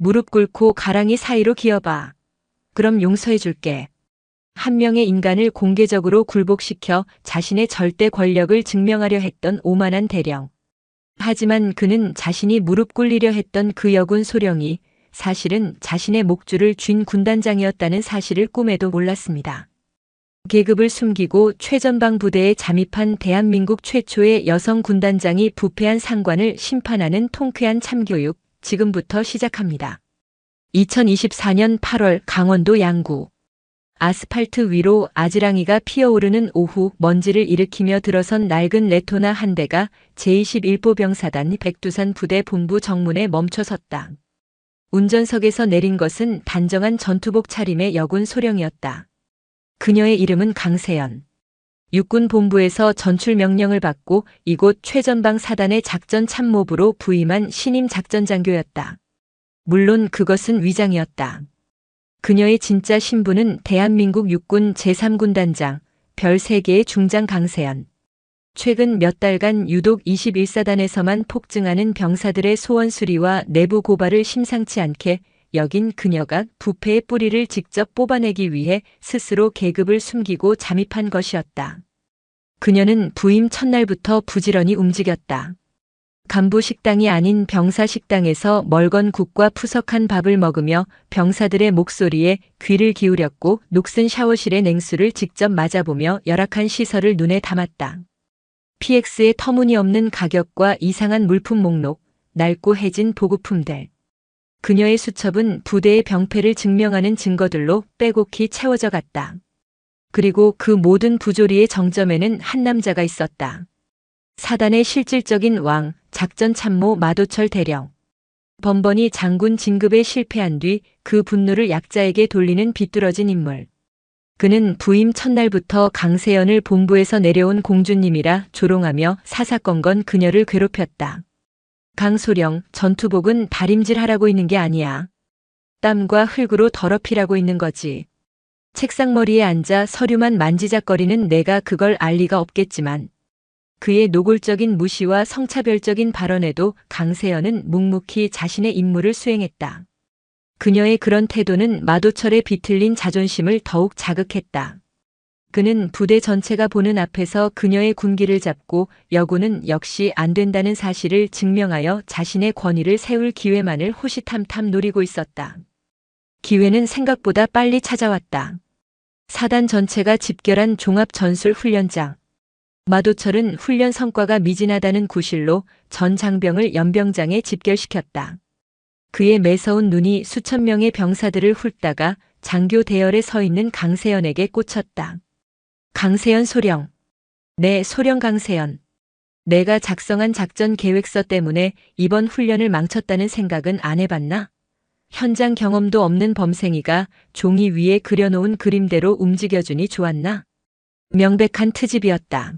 무릎 꿇고 가랑이 사이로 기어봐. 그럼 용서해줄게. 한 명의 인간을 공개적으로 굴복시켜 자신의 절대 권력을 증명하려 했던 오만한 대령. 하지만 그는 자신이 무릎 꿇리려 했던 그 여군 소령이 사실은 자신의 목줄을 쥔 군단장이었다는 사실을 꿈에도 몰랐습니다. 계급을 숨기고 최전방 부대에 잠입한 대한민국 최초의 여성 군단장이 부패한 상관을 심판하는 통쾌한 참교육, 지금부터 시작합니다. 2024년 8월 강원도 양구. 아스팔트 위로 아지랑이가 피어오르는 오후 먼지를 일으키며 들어선 낡은 레토나 한 대가 제21보병사단 백두산 부대 본부 정문에 멈춰섰다. 운전석에서 내린 것은 단정한 전투복 차림의 여군 소령이었다. 그녀의 이름은 강세연. 육군 본부에서 전출 명령을 받고 이곳 최전방 사단의 작전 참모부로 부임한 신임 작전장교였다. 물론 그것은 위장이었다. 그녀의 진짜 신분은 대한민국 육군 제3군단장, 별 3개의 중장 강세연. 최근 몇 달간 유독 21사단에서만 폭증하는 병사들의 소원 수리와 내부 고발을 심상치 않게 여긴 그녀가 부패의 뿌리를 직접 뽑아내기 위해 스스로 계급을 숨기고 잠입한 것이었다. 그녀는 부임 첫날부터 부지런히 움직였다. 간부 식당이 아닌 병사 식당에서 멀건 국과 푸석한 밥을 먹으며 병사들의 목소리에 귀를 기울였고 녹슨 샤워실의 냉수를 직접 맞아보며 열악한 시설을 눈에 담았다. PX의 터무니없는 가격과 이상한 물품 목록, 낡고 해진 보급품들. 그녀의 수첩은 부대의 병폐를 증명하는 증거들로 빼곡히 채워져 갔다. 그리고 그 모든 부조리의 정점에는 한 남자가 있었다. 사단의 실질적인 왕, 작전참모 마도철 대령. 번번이 장군 진급에 실패한 뒤 그 분노를 약자에게 돌리는 비뚤어진 인물. 그는 부임 첫날부터 강세연을 본부에서 내려온 공주님이라 조롱하며 사사건건 그녀를 괴롭혔다. 강소령, 전투복은 다림질하라고 있는 게 아니야. 땀과 흙으로 더럽히라고 있는 거지. 책상머리에 앉아 서류만 만지작거리는 내가 그걸 알 리가 없겠지만 그의 노골적인 무시와 성차별적인 발언에도 강세연은 묵묵히 자신의 임무를 수행했다. 그녀의 그런 태도는 마도철의 비틀린 자존심을 더욱 자극했다. 그는 부대 전체가 보는 앞에서 그녀의 군기를 잡고 여군은 역시 안 된다는 사실을 증명하여 자신의 권위를 세울 기회만을 호시탐탐 노리고 있었다. 기회는 생각보다 빨리 찾아왔다. 사단 전체가 집결한 종합전술훈련장. 마도철은 훈련 성과가 미진하다는 구실로 전 장병을 연병장에 집결시켰다. 그의 매서운 눈이 수천 명의 병사들을 훑다가 장교 대열에 서 있는 강세연에게 꽂혔다. 강세연 소령. 네, 소령 강세연. 내가 작성한 작전 계획서 때문에 이번 훈련을 망쳤다는 생각은 안 해봤나? 현장 경험도 없는 범생이가 종이 위에 그려놓은 그림대로 움직여주니 좋았나? 명백한 트집이었다.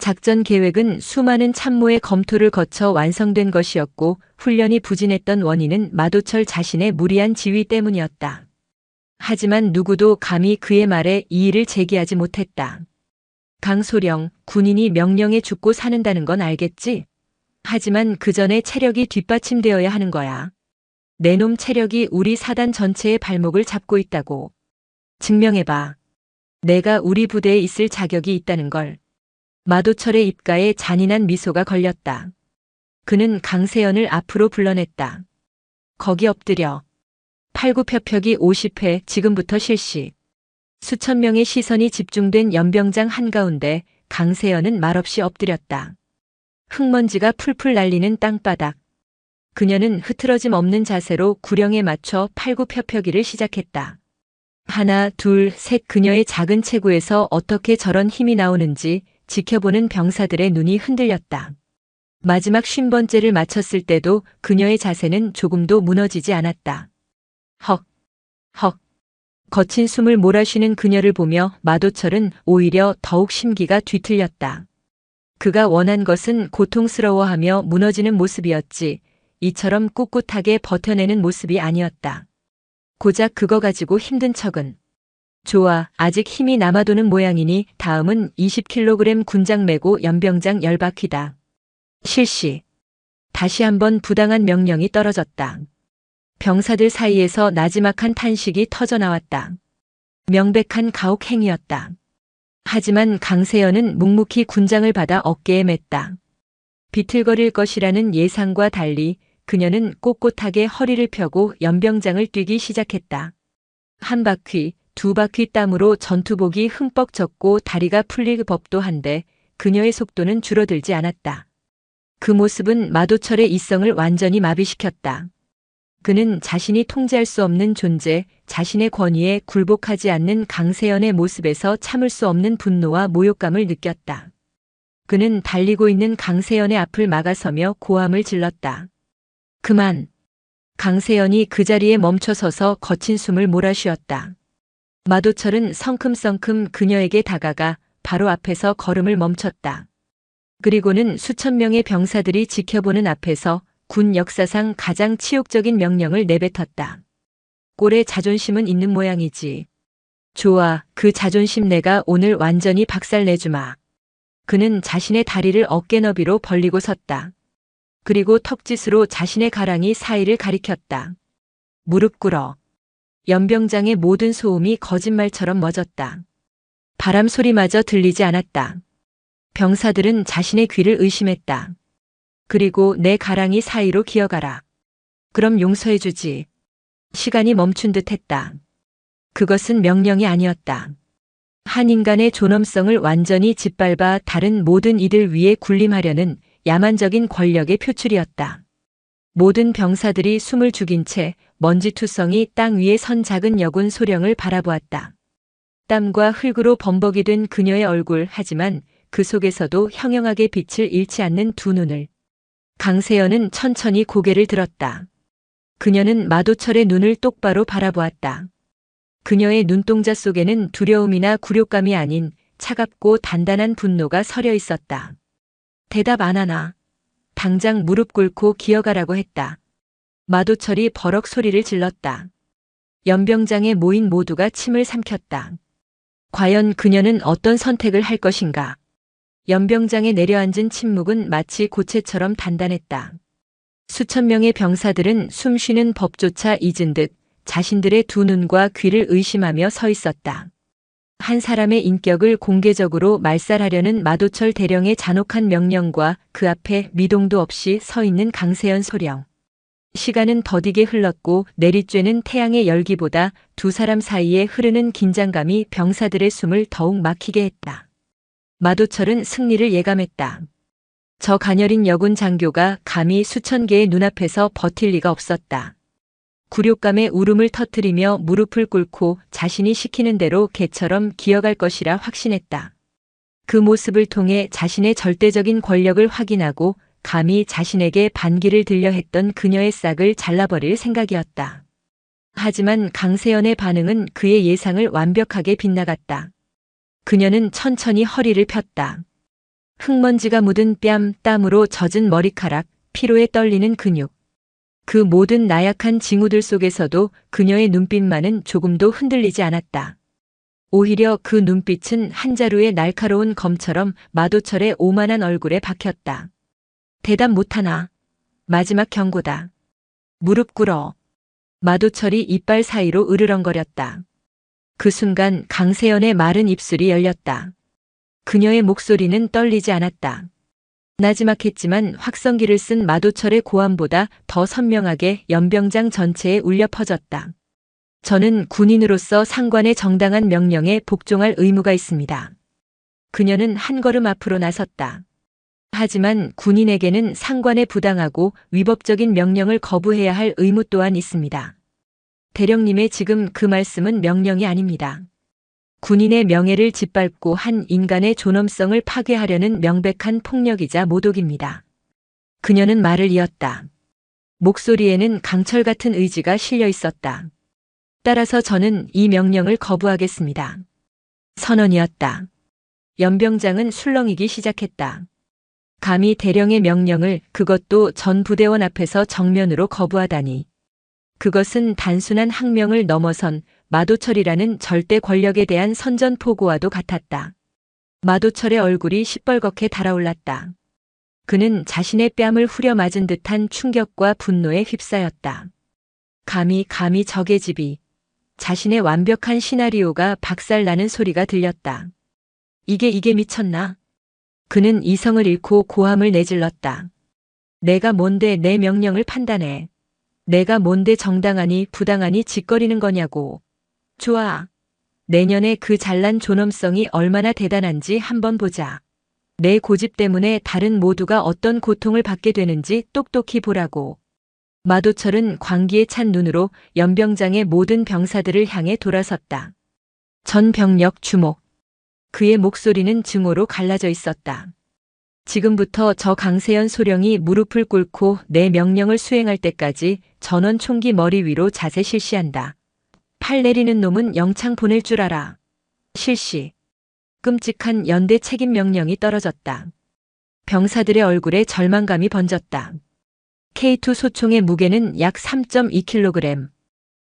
작전 계획은 수많은 참모의 검토를 거쳐 완성된 것이었고 훈련이 부진했던 원인은 마도철 자신의 무리한 지휘 때문이었다. 하지만 누구도 감히 그의 말에 이의를 제기하지 못했다. 강소령, 군인이 명령에 죽고 사는다는 건 알겠지? 하지만 그 전에 체력이 뒷받침되어야 하는 거야. 내 놈 체력이 우리 사단 전체의 발목을 잡고 있다고. 증명해봐. 내가 우리 부대에 있을 자격이 있다는 걸. 마도철의 입가에 잔인한 미소가 걸렸다. 그는 강세연을 앞으로 불러냈다. 거기 엎드려. 팔굽혀펴기 50회 지금부터 실시. 수천 명의 시선이 집중된 연병장 한가운데 강세연은 말없이 엎드렸다. 흙먼지가 풀풀 날리는 땅바닥. 그녀는 흐트러짐 없는 자세로 구령에 맞춰 팔굽혀펴기를 시작했다. 하나, 둘, 셋. 그녀의 작은 체구에서 어떻게 저런 힘이 나오는지 지켜보는 병사들의 눈이 흔들렸다. 마지막 50번째를 마쳤을 때도 그녀의 자세는 조금도 무너지지 않았다. 헉, 헉. 거친 숨을 몰아쉬는 그녀를 보며 마도철은 오히려 더욱 심기가 뒤틀렸다. 그가 원한 것은 고통스러워하며 무너지는 모습이었지, 이처럼 꿋꿋하게 버텨내는 모습이 아니었다. 고작 그거 가지고 힘든 척은. 좋아, 아직 힘이 남아도는 모양이니 다음은 20kg 군장 메고 연병장 10바퀴다. 실시. 다시 한번 부당한 명령이 떨어졌다. 병사들 사이에서 나지막한 탄식이 터져나왔다. 명백한 가혹행위였다. 하지만 강세연은 묵묵히 군장을 받아 어깨에 맸다. 비틀거릴 것이라는 예상과 달리 그녀는 꼿꼿하게 허리를 펴고 연병장을 뛰기 시작했다. 한 바퀴, 두 바퀴 땀으로 전투복이 흠뻑 젖고 다리가 풀릴 법도 한데 그녀의 속도는 줄어들지 않았다. 그 모습은 마도철의 이성을 완전히 마비시켰다. 그는 자신이 통제할 수 없는 존재, 자신의 권위에 굴복하지 않는 강세연의 모습에서 참을 수 없는 분노와 모욕감을 느꼈다. 그는 달리고 있는 강세연의 앞을 막아서며 고함을 질렀다. 그만! 강세연이 그 자리에 멈춰서서 거친 숨을 몰아쉬었다. 마도철은 성큼성큼 그녀에게 다가가 바로 앞에서 걸음을 멈췄다. 그리고는 수천 명의 병사들이 지켜보는 앞에서 군 역사상 가장 치욕적인 명령을 내뱉었다. 꼴에 자존심은 있는 모양이지. 좋아, 그 자존심 내가 오늘 완전히 박살내주마. 그는 자신의 다리를 어깨 너비로 벌리고 섰다. 그리고 턱짓으로 자신의 가랑이 사이를 가리켰다. 무릎 꿇어. 연병장의 모든 소음이 거짓말처럼 멎었다. 바람 소리마저 들리지 않았다. 병사들은 자신의 귀를 의심했다. 그리고 내 가랑이 사이로 기어가라. 그럼 용서해주지. 시간이 멈춘 듯 했다. 그것은 명령이 아니었다. 한 인간의 존엄성을 완전히 짓밟아 다른 모든 이들 위에 군림하려는 야만적인 권력의 표출이었다. 모든 병사들이 숨을 죽인 채 먼지투성이 땅 위에 선 작은 여군 소령을 바라보았다. 땀과 흙으로 범벅이 된 그녀의 얼굴, 하지만 그 속에서도 형형하게 빛을 잃지 않는 두 눈을. 강세연은 천천히 고개를 들었다. 그녀는 마도철의 눈을 똑바로 바라보았다. 그녀의 눈동자 속에는 두려움이나 굴욕감이 아닌 차갑고 단단한 분노가 서려 있었다. 대답 안 하나. 당장 무릎 꿇고 기어가라고 했다. 마도철이 버럭 소리를 질렀다. 연병장에 모인 모두가 침을 삼켰다. 과연 그녀는 어떤 선택을 할 것인가? 연병장에 내려앉은 침묵은 마치 고체처럼 단단했다. 수천 명의 병사들은 숨쉬는 법조차 잊은 듯 자신들의 두 눈과 귀를 의심하며 서 있었다. 한 사람의 인격을 공개적으로 말살하려는 마도철 대령의 잔혹한 명령과 그 앞에 미동도 없이 서 있는 강세연 소령. 시간은 더디게 흘렀고 내리쬐는 태양의 열기보다 두 사람 사이에 흐르는 긴장감이 병사들의 숨을 더욱 막히게 했다. 마도철은 승리를 예감했다. 저 가녀린 여군 장교가 감히 수천 개의 눈앞에서 버틸 리가 없었다. 굴욕감에 울음을 터뜨리며 무릎을 꿇고 자신이 시키는 대로 개처럼 기어갈 것이라 확신했다. 그 모습을 통해 자신의 절대적인 권력을 확인하고 감히 자신에게 반기를 들려 했던 그녀의 싹을 잘라버릴 생각이었다. 하지만 강세연의 반응은 그의 예상을 완벽하게 빗나갔다. 그녀는 천천히 허리를 폈다. 흙먼지가 묻은 뺨, 땀으로 젖은 머리카락, 피로에 떨리는 근육. 그 모든 나약한 징후들 속에서도 그녀의 눈빛만은 조금도 흔들리지 않았다. 오히려 그 눈빛은 한 자루의 날카로운 검처럼 마도철의 오만한 얼굴에 박혔다. 대답 못하나? 마지막 경고다. 무릎 꿇어. 마도철이 이빨 사이로 으르렁거렸다. 그 순간 강세연의 마른 입술이 열렸다. 그녀의 목소리는 떨리지 않았다. 나지막했지만 확성기를 쓴 마도철의 고함보다 더 선명하게 연병장 전체에 울려 퍼졌다. 저는 군인으로서 상관의 정당한 명령에 복종할 의무가 있습니다. 그녀는 한 걸음 앞으로 나섰다. 하지만 군인에게는 상관의 부당하고 위법적인 명령을 거부해야 할 의무 또한 있습니다. 대령님의 지금 그 말씀은 명령이 아닙니다. 군인의 명예를 짓밟고 한 인간의 존엄성을 파괴하려는 명백한 폭력이자 모독입니다. 그녀는 말을 이었다. 목소리에는 강철 같은 의지가 실려 있었다. 따라서 저는 이 명령을 거부하겠습니다. 선언이었다. 연병장은 술렁이기 시작했다. 감히 대령의 명령을, 그것도 전 부대원 앞에서 정면으로 거부하다니. 그것은 단순한 항명을 넘어선 마도철이라는 절대 권력에 대한 선전포고와도 같았다. 마도철의 얼굴이 시뻘겋게 달아올랐다. 그는 자신의 뺨을 후려 맞은 듯한 충격과 분노에 휩싸였다. 감히 적의 집이. 자신의 완벽한 시나리오가 박살나는 소리가 들렸다. 이게 미쳤나? 그는 이성을 잃고 고함을 내질렀다. 내가 뭔데 내 명령을 판단해. 내가 뭔데 정당하니 부당하니 짓거리는 거냐고. 좋아. 내년에 그 잘난 존엄성이 얼마나 대단한지 한번 보자. 내 고집 때문에 다른 모두가 어떤 고통을 받게 되는지 똑똑히 보라고. 마도철은 광기에 찬 눈으로 연병장의 모든 병사들을 향해 돌아섰다. 전 병력 주목. 그의 목소리는 증오로 갈라져 있었다. 지금부터 저 강세연 소령이 무릎을 꿇고 내 명령을 수행할 때까지 전원 총기 머리 위로 자세 실시한다. 팔 내리는 놈은 영창 보낼 줄 알아. 실시. 끔찍한 연대 책임 명령이 떨어졌다. 병사들의 얼굴에 절망감이 번졌다. K2 소총의 무게는 약 3.2kg.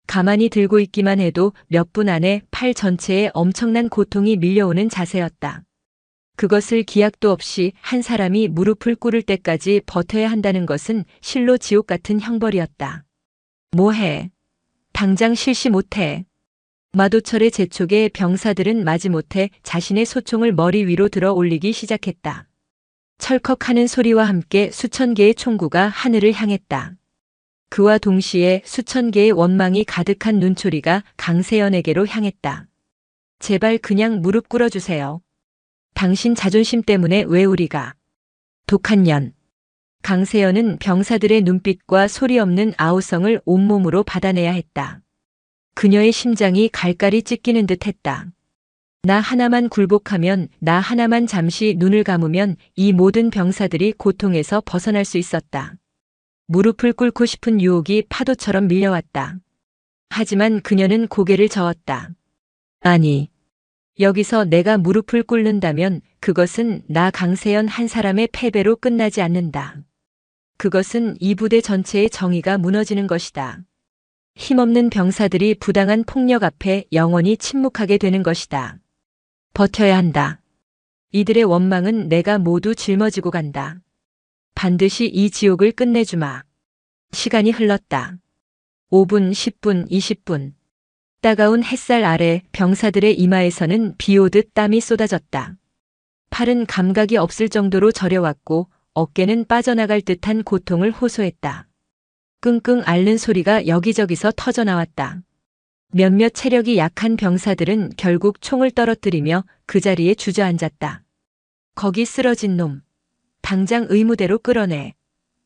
가만히 들고 있기만 해도 몇 분 안에 팔 전체에 엄청난 고통이 밀려오는 자세였다. 그것을 기약도 없이 한 사람이 무릎을 꿇을 때까지 버텨야 한다는 것은 실로 지옥 같은 형벌이었다. 뭐해? 당장 실시 못해. 마도철의 재촉에 병사들은 마지못해 자신의 소총을 머리 위로 들어 올리기 시작했다. 철컥하는 소리와 함께 수천 개의 총구가 하늘을 향했다. 그와 동시에 수천 개의 원망이 가득한 눈초리가 강세연에게로 향했다. 제발 그냥 무릎 꿇어주세요. 당신 자존심 때문에 왜 우리가. 독한 년. 강세연은 병사들의 눈빛과 소리 없는 아우성을 온몸으로 받아내야 했다. 그녀의 심장이 갈갈이 찢기는 듯 했다. 나 하나만 굴복하면, 나 하나만 잠시 눈을 감으면 이 모든 병사들이 고통에서 벗어날 수 있었다. 무릎을 꿇고 싶은 유혹이 파도처럼 밀려왔다. 하지만 그녀는 고개를 저었다. 아니, 여기서 내가 무릎을 꿇는다면 그것은 나 강세연 한 사람의 패배로 끝나지 않는다. 그것은 이 부대 전체의 정의가 무너지는 것이다. 힘없는 병사들이 부당한 폭력 앞에 영원히 침묵하게 되는 것이다. 버텨야 한다. 이들의 원망은 내가 모두 짊어지고 간다. 반드시 이 지옥을 끝내주마. 시간이 흘렀다. 5분, 10분, 20분. 따가운 햇살 아래 병사들의 이마에서는 비 오듯 땀이 쏟아졌다. 팔은 감각이 없을 정도로 저려왔고 어깨는 빠져나갈 듯한 고통을 호소했다. 끙끙 앓는 소리가 여기저기서 터져나왔다. 몇몇 체력이 약한 병사들은 결국 총을 떨어뜨리며 그 자리에 주저앉았다. 거기 쓰러진 놈. 당장 의무대로 끌어내.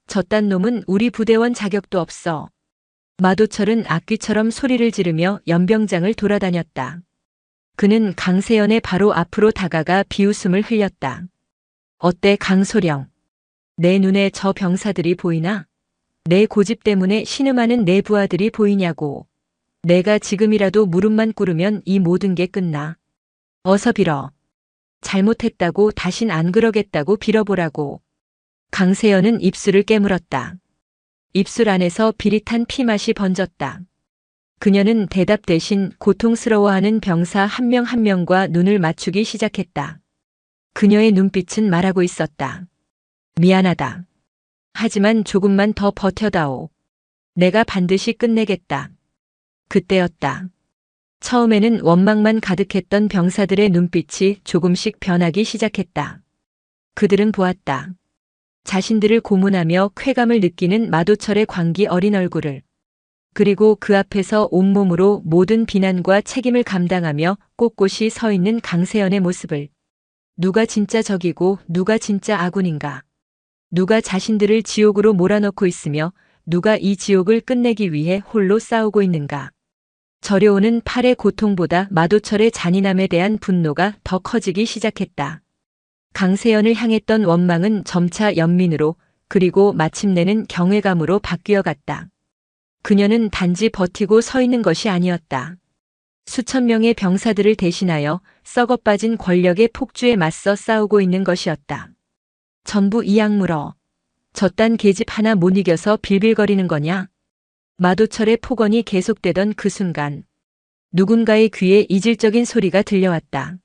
저딴 놈은 우리 부대원 자격도 없어. 마도철은 악귀처럼 소리를 지르며 연병장을 돌아다녔다. 그는 강세연의 바로 앞으로 다가가 비웃음을 흘렸다. 어때 강소령? 내 눈에 저 병사들이 보이나? 내 고집 때문에 신음하는 내 부하들이 보이냐고. 내가 지금이라도 무릎만 꿇으면 이 모든 게 끝나. 어서 빌어. 잘못했다고 다신 안 그러겠다고 빌어보라고. 강세연은 입술을 깨물었다. 입술 안에서 비릿한 피맛이 번졌다. 그녀는 대답 대신 고통스러워하는 병사 한 명 한 명과 눈을 맞추기 시작했다. 그녀의 눈빛은 말하고 있었다. 미안하다. 하지만 조금만 더 버텨다오. 내가 반드시 끝내겠다. 그때였다. 처음에는 원망만 가득했던 병사들의 눈빛이 조금씩 변하기 시작했다. 그들은 보았다. 자신들을 고문하며 쾌감을 느끼는 마도철의 광기 어린 얼굴을. 그리고 그 앞에서 온몸으로 모든 비난과 책임을 감당하며 꼿꼿이 서 있는 강세연의 모습을. 누가 진짜 적이고 누가 진짜 아군인가. 누가 자신들을 지옥으로 몰아넣고 있으며 누가 이 지옥을 끝내기 위해 홀로 싸우고 있는가. 저려오는 팔의 고통보다 마도철의 잔인함에 대한 분노가 더 커지기 시작했다. 강세연을 향했던 원망은 점차 연민으로 그리고 마침내는 경외감으로 바뀌어 갔다. 그녀는 단지 버티고 서 있는 것이 아니었다. 수천 명의 병사들을 대신하여 썩어빠진 권력의 폭주에 맞서 싸우고 있는 것이었다. 전부 이 악물어. 저딴 계집 하나 못 이겨서 빌빌거리는 거냐? 마도철의 폭언이 계속되던 그 순간 누군가의 귀에 이질적인 소리가 들려왔다.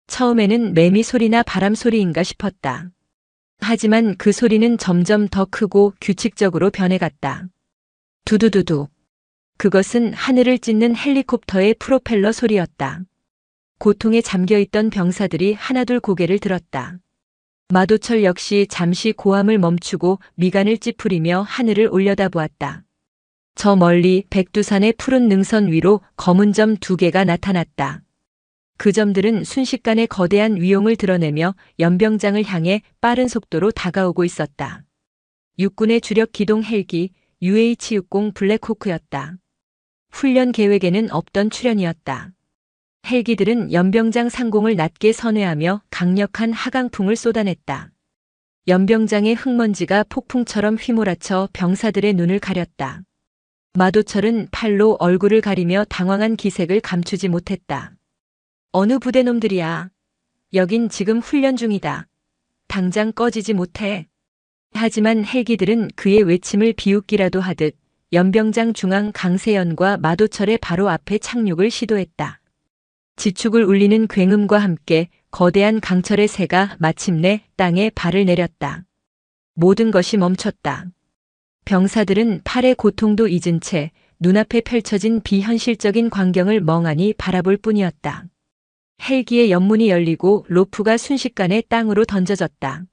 처음에는 매미 소리나 바람 소리인가 싶었다. 하지만 그 소리는 점점 더 크고 규칙적으로 변해갔다. 두두두두. 그것은 하늘을 찢는 헬리콥터의 프로펠러 소리였다. 고통에 잠겨있던 병사들이 하나둘 고개를 들었다. 마도철 역시 잠시 고함을 멈추고 미간을 찌푸리며 하늘을 올려다보았다. 저 멀리 백두산의 푸른 능선 위로 검은 점 2개가 나타났다. 그 점들은 순식간에 거대한 위용을 드러내며 연병장을 향해 빠른 속도로 다가오고 있었다. 육군의 주력 기동 헬기 UH-60 블랙호크였다. 훈련 계획에는 없던 출현이었다. 헬기들은 연병장 상공을 낮게 선회하며 강력한 하강풍을 쏟아냈다. 연병장의 흙먼지가 폭풍처럼 휘몰아쳐 병사들의 눈을 가렸다. 마도철은 팔로 얼굴을 가리며 당황한 기색을 감추지 못했다. 어느 부대 놈들이야. 여긴 지금 훈련 중이다. 당장 꺼지지 못해. 하지만 헬기들은 그의 외침을 비웃기라도 하듯 연병장 중앙 강세연과 마도철의 바로 앞에 착륙을 시도했다. 지축을 울리는 굉음과 함께 거대한 강철의 새가 마침내 땅에 발을 내렸다. 모든 것이 멈췄다. 병사들은 팔의 고통도 잊은 채 눈앞에 펼쳐진 비현실적인 광경을 멍하니 바라볼 뿐이었다. 헬기의 옆문이 열리고 로프가 순식간에 땅으로 던져졌다.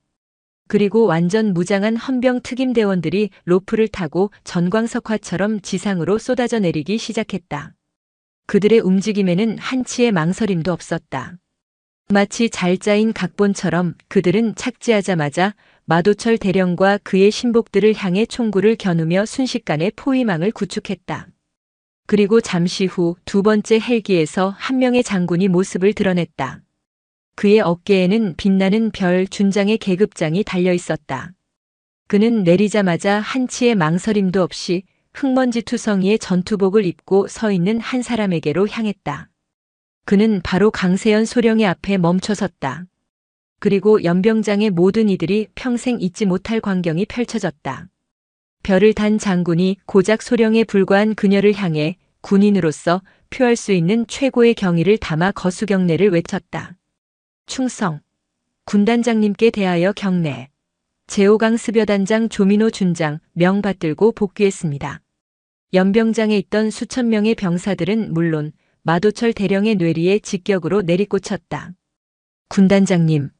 그리고 완전 무장한 헌병 특임대원들이 로프를 타고 전광석화처럼 지상으로 쏟아져 내리기 시작했다. 그들의 움직임에는 한치의 망설임도 없었다. 마치 잘 짜인 각본처럼 그들은 착지하자마자 마도철 대령과 그의 신복들을 향해 총구를 겨누며 순식간에 포위망을 구축했다. 그리고 잠시 후 2번째 헬기에서 한 명의 장군이 모습을 드러냈다. 그의 어깨에는 빛나는 별 준장의 계급장이 달려 있었다. 그는 내리자마자 한치의 망설임도 없이 흙먼지 투성이의 전투복을 입고 서 있는 한 사람에게로 향했다. 그는 바로 강세연 소령의 앞에 멈춰섰다. 그리고 연병장의 모든 이들이 평생 잊지 못할 광경이 펼쳐졌다. 별을 단 장군이 고작 소령에 불과한 그녀를 향해 군인으로서 표할 수 있는 최고의 경의를 담아 거수경례를 외쳤다. 충성. 군단장님께 대하여 경례. 제5강 습여단장 조민호 준장 명 받들고 복귀했습니다. 연병장에 있던 수천 명의 병사들은 물론 마도철 대령의 뇌리에 직격으로 내리꽂혔다. 군단장님.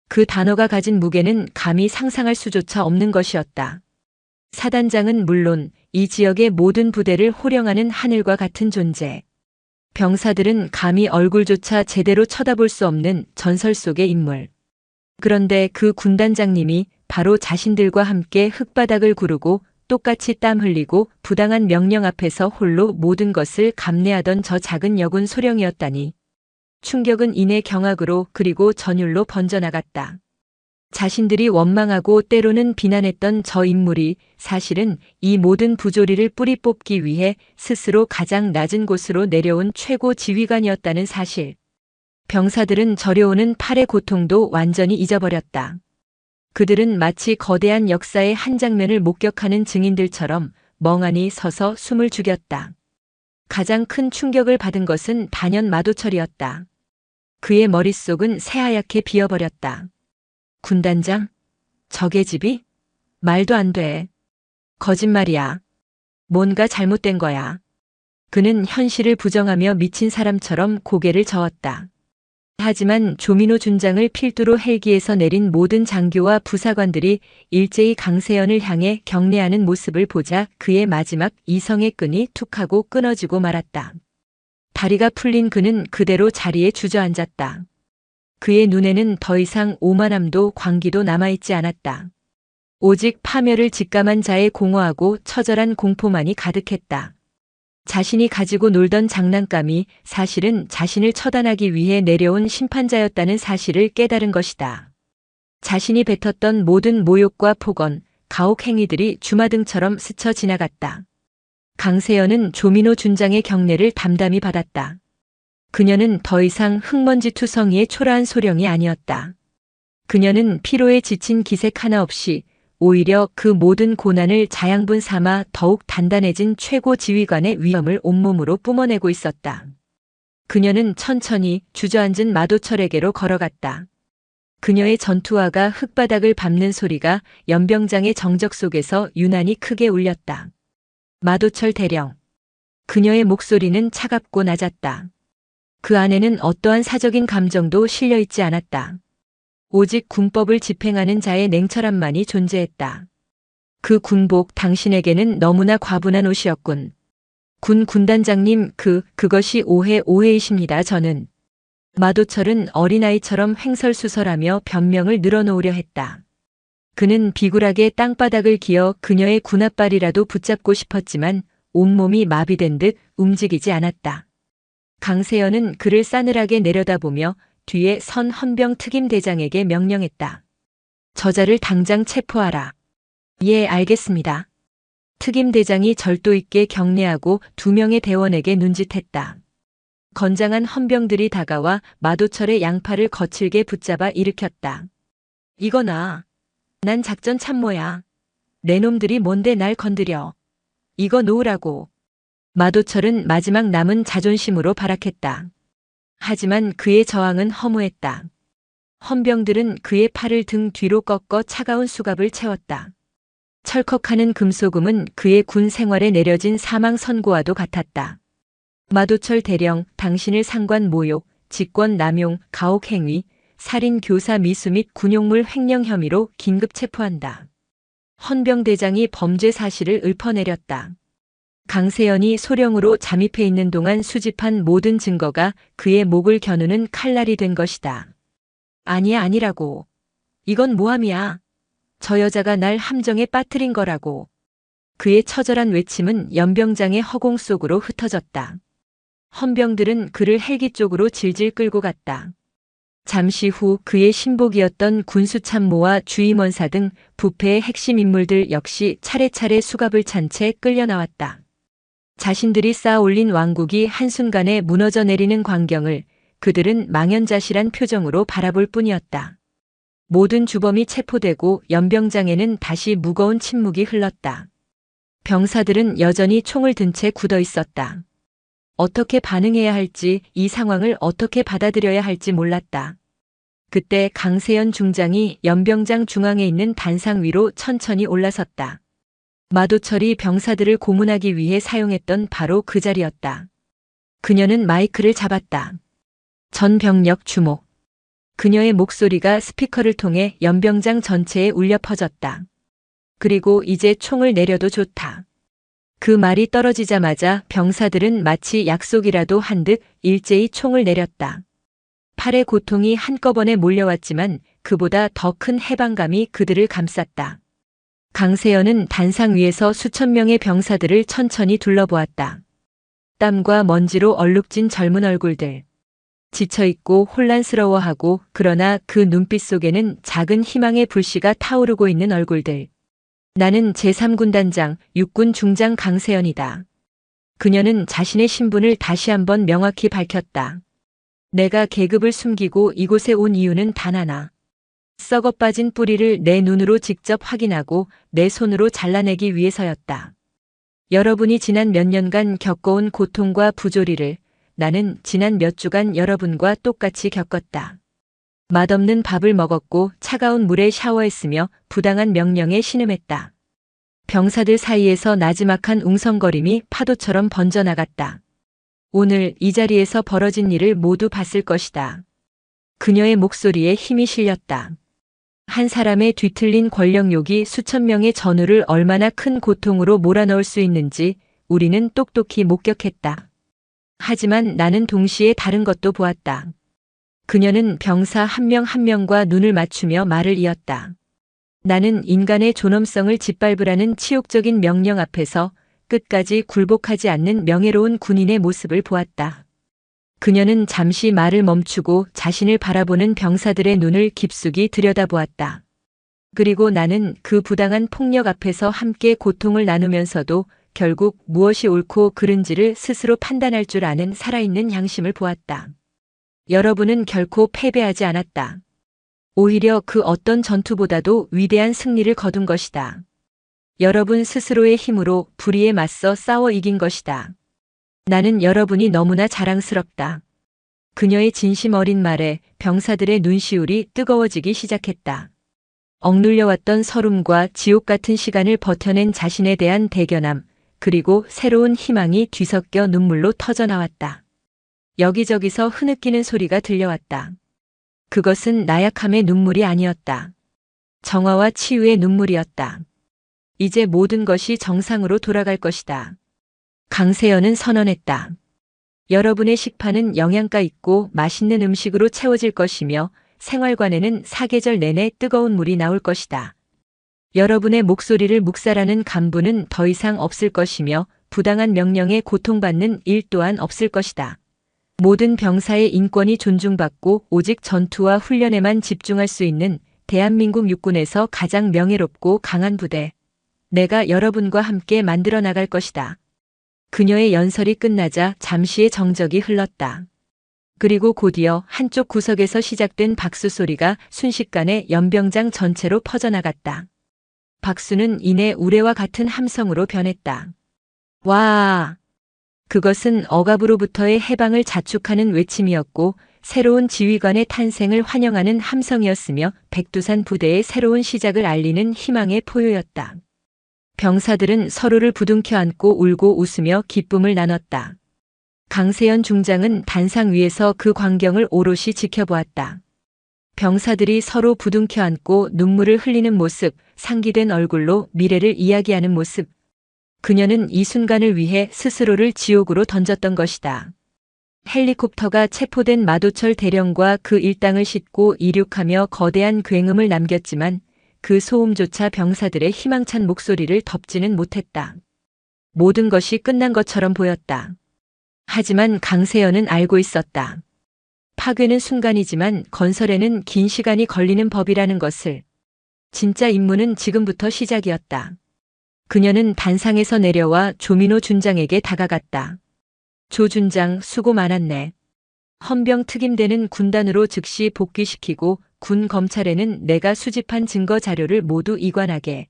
그 단어가 가진 무게는 감히 상상할 수조차 없는 것이었다. 사단장은 물론 이 지역의 모든 부대를 호령하는 하늘과 같은 존재. 병사들은 감히 얼굴조차 제대로 쳐다볼 수 없는 전설 속의 인물. 그런데 그 군단장님이 바로 자신들과 함께 흙바닥을 구르고 똑같이 땀 흘리고 부당한 명령 앞에서 홀로 모든 것을 감내하던 저 작은 여군 소령이었다니. 충격은 이내 경악으로 그리고 전율로 번져나갔다. 자신들이 원망하고 때로는 비난했던 저 인물이 사실은 이 모든 부조리를 뿌리 뽑기 위해 스스로 가장 낮은 곳으로 내려온 최고 지휘관이었다는 사실. 병사들은 저려오는 팔의 고통도 완전히 잊어버렸다. 그들은 마치 거대한 역사의 한 장면을 목격하는 증인들처럼 멍하니 서서 숨을 죽였다. 가장 큰 충격을 받은 것은 단연 마도철이었다. 그의 머릿속은 새하얗게 비어버렸다. 군단장? 적의 집이? 말도 안 돼. 거짓말이야. 뭔가 잘못된 거야. 그는 현실을 부정하며 미친 사람처럼 고개를 저었다. 하지만 조민호 준장을 필두로 헬기에서 내린 모든 장교와 부사관들이 일제히 강세연을 향해 경례하는 모습을 보자 그의 마지막 이성의 끈이 툭 하고 끊어지고 말았다. 다리가 풀린 그는 그대로 자리에 주저앉았다. 그의 눈에는 더 이상 오만함도 광기도 남아있지 않았다. 오직 파멸을 직감한 자의 공허하고 처절한 공포만이 가득했다. 자신이 가지고 놀던 장난감이 사실은 자신을 처단하기 위해 내려온 심판자였다는 사실을 깨달은 것이다. 자신이 뱉었던 모든 모욕과 폭언, 가혹 행위들이 주마등처럼 스쳐 지나갔다. 강세연은 조민호 준장의 경례를 담담히 받았다. 그녀는 더 이상 흙먼지 투성이의 초라한 소령이 아니었다. 그녀는 피로에 지친 기색 하나 없이 오히려 그 모든 고난을 자양분 삼아 더욱 단단해진 최고 지휘관의 위엄을 온몸으로 뿜어내고 있었다. 그녀는 천천히 주저앉은 마도철에게로 걸어갔다. 그녀의 전투화가 흙바닥을 밟는 소리가 연병장의 정적 속에서 유난히 크게 울렸다. 마도철 대령. 그녀의 목소리는 차갑고 낮았다. 그 안에는 어떠한 사적인 감정도 실려 있지 않았다. 오직 군법을 집행하는 자의 냉철함만이 존재했다. 그 군복 당신에게는 너무나 과분한 옷이었군. 군단장님, 그것이 오해이십니다. 저는. 마도철은 어린아이처럼 횡설수설하며 변명을 늘어놓으려 했다. 그는 비굴하게 땅바닥을 기어 그녀의 군홧발이라도 붙잡고 싶었지만 온몸이 마비된 듯 움직이지 않았다. 강세연은 그를 싸늘하게 내려다보며 뒤에 선 헌병 특임대장에게 명령했다. 저자를 당장 체포하라. 예, 알겠습니다. 특임대장이 절도 있게 경례하고 2명의 대원에게 눈짓했다. 건장한 헌병들이 다가와 마도철의 양팔을 거칠게 붙잡아 일으켰다. 이거나. 난 작전 참모야. 내 놈들이 뭔데 날 건드려. 이거 놓으라고. 마도철은 마지막 남은 자존심으로 발악했다. 하지만 그의 저항은 허무했다. 헌병들은 그의 팔을 등 뒤로 꺾어 차가운 수갑을 채웠다. 철컥하는 금소금은 그의 군 생활에 내려진 사망 선고와도 같았다. 마도철 대령, 당신을 상관 모욕, 직권 남용, 가혹 행위, 살인 교사 미수 및 군용물 횡령 혐의로 긴급 체포한다. 헌병대장이 범죄 사실을 읊어내렸다. 강세연이 소령으로 잠입해 있는 동안 수집한 모든 증거가 그의 목을 겨누는 칼날이 된 것이다. 아니야, 아니라고. 이건 모함이야. 저 여자가 날 함정에 빠뜨린 거라고. 그의 처절한 외침은 연병장의 허공 속으로 흩어졌다. 헌병들은 그를 헬기 쪽으로 질질 끌고 갔다. 잠시 후 그의 신복이었던 군수참모와 주임원사 등 부패의 핵심 인물들 역시 차례차례 수갑을 찬 채 끌려 나왔다. 자신들이 쌓아 올린 왕국이 한순간에 무너져 내리는 광경을 그들은 망연자실한 표정으로 바라볼 뿐이었다. 모든 주범이 체포되고 연병장에는 다시 무거운 침묵이 흘렀다. 병사들은 여전히 총을 든 채 굳어 있었다. 어떻게 반응해야 할지, 이 상황을 어떻게 받아들여야 할지 몰랐다. 그때 강세연 중장이 연병장 중앙에 있는 단상 위로 천천히 올라섰다. 마도철이 병사들을 고문하기 위해 사용했던 바로 그 자리였다. 그녀는 마이크를 잡았다. 전 병력 주목. 그녀의 목소리가 스피커를 통해 연병장 전체에 울려 퍼졌다. 그리고 이제 총을 내려도 좋다. 그 말이 떨어지자마자 병사들은 마치 약속이라도 한 듯 일제히 총을 내렸다. 팔의 고통이 한꺼번에 몰려왔지만 그보다 더 큰 해방감이 그들을 감쌌다. 강세연은 단상 위에서 수천 명의 병사들을 천천히 둘러보았다. 땀과 먼지로 얼룩진 젊은 얼굴들. 지쳐있고 혼란스러워하고 그러나 그 눈빛 속에는 작은 희망의 불씨가 타오르고 있는 얼굴들. 나는 제3군단장, 육군 중장 강세연이다. 그녀는 자신의 신분을 다시 한번 명확히 밝혔다. 내가 계급을 숨기고 이곳에 온 이유는 단 하나. 썩어 빠진 뿌리를 내 눈으로 직접 확인하고 내 손으로 잘라내기 위해서였다. 여러분이 지난 몇 년간 겪어온 고통과 부조리를 나는 지난 몇 주간 여러분과 똑같이 겪었다. 맛없는 밥을 먹었고 차가운 물에 샤워했으며 부당한 명령에 신음했다. 병사들 사이에서 나지막한 웅성거림이 파도처럼 번져나갔다. 오늘 이 자리에서 벌어진 일을 모두 봤을 것이다. 그녀의 목소리에 힘이 실렸다. 한 사람의 뒤틀린 권력욕이 수천 명의 전우를 얼마나 큰 고통으로 몰아넣을 수 있는지 우리는 똑똑히 목격했다. 하지만 나는 동시에 다른 것도 보았다. 그녀는 병사 한 명 한 명과 눈을 맞추며 말을 이었다. 나는 인간의 존엄성을 짓밟으라는 치욕적인 명령 앞에서 끝까지 굴복하지 않는 명예로운 군인의 모습을 보았다. 그녀는 잠시 말을 멈추고 자신을 바라보는 병사들의 눈을 깊숙이 들여다보았다. 그리고 나는 그 부당한 폭력 앞에서 함께 고통을 나누면서도 결국 무엇이 옳고 그른지를 스스로 판단할 줄 아는 살아있는 양심을 보았다. 여러분은 결코 패배하지 않았다. 오히려 그 어떤 전투보다도 위대한 승리를 거둔 것이다. 여러분 스스로의 힘으로 불의에 맞서 싸워 이긴 것이다. 나는 여러분이 너무나 자랑스럽다. 그녀의 진심 어린 말에 병사들의 눈시울이 뜨거워지기 시작했다. 억눌려왔던 서름과 지옥 같은 시간을 버텨낸 자신에 대한 대견함, 그리고 새로운 희망이 뒤섞여 눈물로 터져나왔다. 여기저기서 흐느끼는 소리가 들려왔다. 그것은 나약함의 눈물이 아니었다. 정화와 치유의 눈물이었다. 이제 모든 것이 정상으로 돌아갈 것이다. 강세연은 선언했다. 여러분의 식판은 영양가 있고 맛있는 음식으로 채워질 것이며 생활관에는 사계절 내내 뜨거운 물이 나올 것이다. 여러분의 목소리를 묵살하는 간부는 더 이상 없을 것이며 부당한 명령에 고통받는 일 또한 없을 것이다. 모든 병사의 인권이 존중받고 오직 전투와 훈련에만 집중할 수 있는 대한민국 육군에서 가장 명예롭고 강한 부대. 내가 여러분과 함께 만들어 나갈 것이다. 그녀의 연설이 끝나자 잠시의 정적이 흘렀다. 그리고 곧이어 한쪽 구석에서 시작된 박수 소리가 순식간에 연병장 전체로 퍼져나갔다. 박수는 이내 우레와 같은 함성으로 변했다. 와! 그것은 억압으로부터의 해방을 자축하는 외침이었고 새로운 지휘관의 탄생을 환영하는 함성이었으며 백두산 부대의 새로운 시작을 알리는 희망의 포효였다. 병사들은 서로를 부둥켜 안고 울고 웃으며 기쁨을 나눴다. 강세연 중장은 단상 위에서 그 광경을 오롯이 지켜보았다. 병사들이 서로 부둥켜 안고 눈물을 흘리는 모습, 상기된 얼굴로 미래를 이야기하는 모습. 그녀는 이 순간을 위해 스스로를 지옥으로 던졌던 것이다. 헬리콥터가 체포된 마도철 대령과 그 일당을 싣고 이륙하며 거대한 굉음을 남겼지만 그 소음조차 병사들의 희망찬 목소리를 덮지는 못했다. 모든 것이 끝난 것처럼 보였다. 하지만 강세연은 알고 있었다. 파괴는 순간이지만 건설에는 긴 시간이 걸리는 법이라는 것을. 진짜 임무는 지금부터 시작이었다. 그녀는 단상에서 내려와 조민호 준장에게 다가갔다. 조 준장, 수고 많았네. 헌병 특임대는 군단으로 즉시 복귀시키고 군 검찰에는 내가 수집한 증거 자료를 모두 이관하게.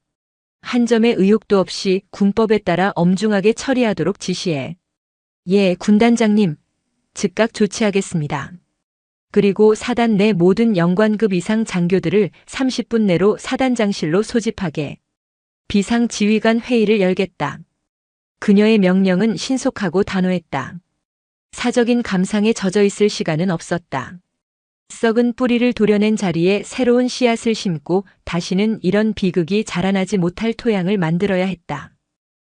한 점의 의혹도 없이 군법에 따라 엄중하게 처리하도록 지시해. 예, 군단장님. 즉각 조치하겠습니다. 그리고 사단 내 모든 영관급 이상 장교들을 30분 내로 사단장실로 소집하게. 비상 지휘관 회의를 열겠다. 그녀의 명령은 신속하고 단호했다. 사적인 감상에 젖어 있을 시간은 없었다. 썩은 뿌리를 도려낸 자리에 새로운 씨앗을 심고 다시는 이런 비극이 자라나지 못할 토양을 만들어야 했다.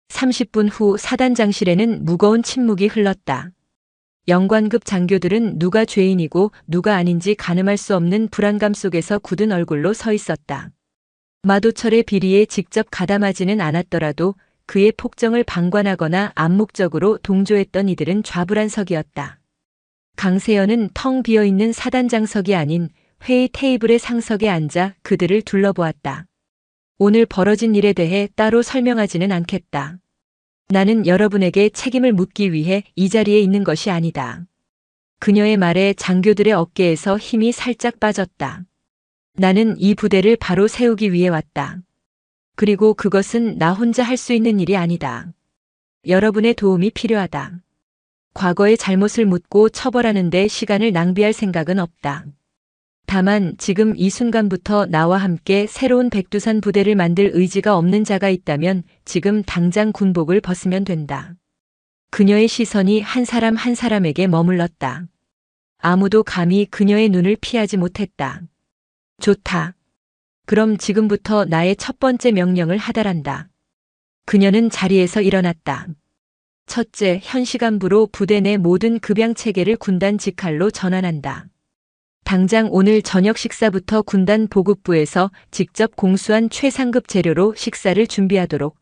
30분 후 사단장실에는 무거운 침묵이 흘렀다. 영관급 장교들은 누가 죄인이고 누가 아닌지 가늠할 수 없는 불안감 속에서 굳은 얼굴로 서 있었다. 마도철의 비리에 직접 가담하지는 않았더라도 그의 폭정을 방관하거나 암묵적으로 동조했던 이들은 좌불안석이었다. 강세연은 텅 비어있는 사단장석이 아닌 회의 테이블의 상석에 앉아 그들을 둘러보았다. 오늘 벌어진 일에 대해 따로 설명하지는 않겠다. 나는 여러분에게 책임을 묻기 위해 이 자리에 있는 것이 아니다. 그녀의 말에 장교들의 어깨에서 힘이 살짝 빠졌다. 나는 이 부대를 바로 세우기 위해 왔다. 그리고 그것은 나 혼자 할 수 있는 일이 아니다. 여러분의 도움이 필요하다. 과거의 잘못을 묻고 처벌하는 데 시간을 낭비할 생각은 없다. 다만 지금 이 순간부터 나와 함께 새로운 백두산 부대를 만들 의지가 없는 자가 있다면 지금 당장 군복을 벗으면 된다. 그녀의 시선이 한 사람 한 사람에게 머물렀다. 아무도 감히 그녀의 눈을 피하지 못했다. 좋다. 그럼 지금부터 나의 첫 번째 명령을 하달한다. 그녀는 자리에서 일어났다. 첫째, 현시간부로 부대 내 모든 급양 체계를 군단 직할로 전환한다. 당장 오늘 저녁 식사부터 군단 보급부에서 직접 공수한 최상급 재료로 식사를 준비하도록.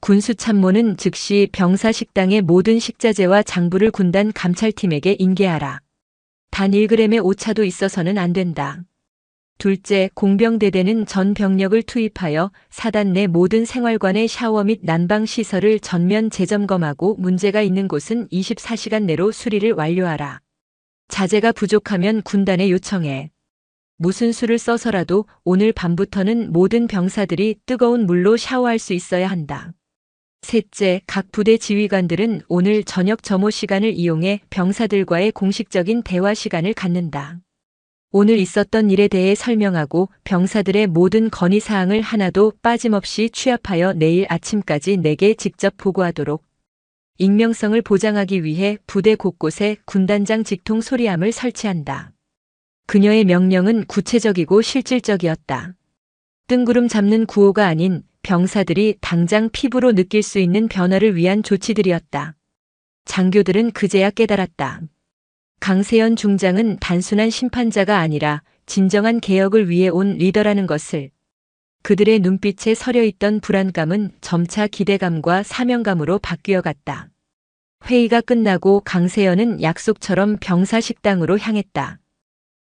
군수참모는 즉시 병사 식당의 모든 식자재와 장부를 군단 감찰팀에게 인계하라. 단 1g의 오차도 있어서는 안 된다. 둘째, 공병대대는 전 병력을 투입하여 사단 내 모든 생활관의 샤워 및 난방 시설을 전면 재점검하고 문제가 있는 곳은 24시간 내로 수리를 완료하라. 자재가 부족하면 군단에 요청해. 무슨 수를 써서라도 오늘 밤부터는 모든 병사들이 뜨거운 물로 샤워할 수 있어야 한다. 셋째, 각 부대 지휘관들은 오늘 저녁 점호 시간을 이용해 병사들과의 공식적인 대화 시간을 갖는다. 오늘 있었던 일에 대해 설명하고 병사들의 모든 건의사항을 하나도 빠짐없이 취합하여 내일 아침까지 내게 직접 보고하도록 익명성을 보장하기 위해 부대 곳곳에 군단장 직통 소리함을 설치한다. 그녀의 명령은 구체적이고 실질적이었다. 뜬구름 잡는 구호가 아닌 병사들이 당장 피부로 느낄 수 있는 변화를 위한 조치들이었다. 장교들은 그제야 깨달았다. 강세연 중장은 단순한 심판자가 아니라 진정한 개혁을 위해 온 리더라는 것을. 그들의 눈빛에 서려있던 불안감은 점차 기대감과 사명감으로 바뀌어갔다. 회의가 끝나고 강세연은 약속처럼 병사 식당으로 향했다.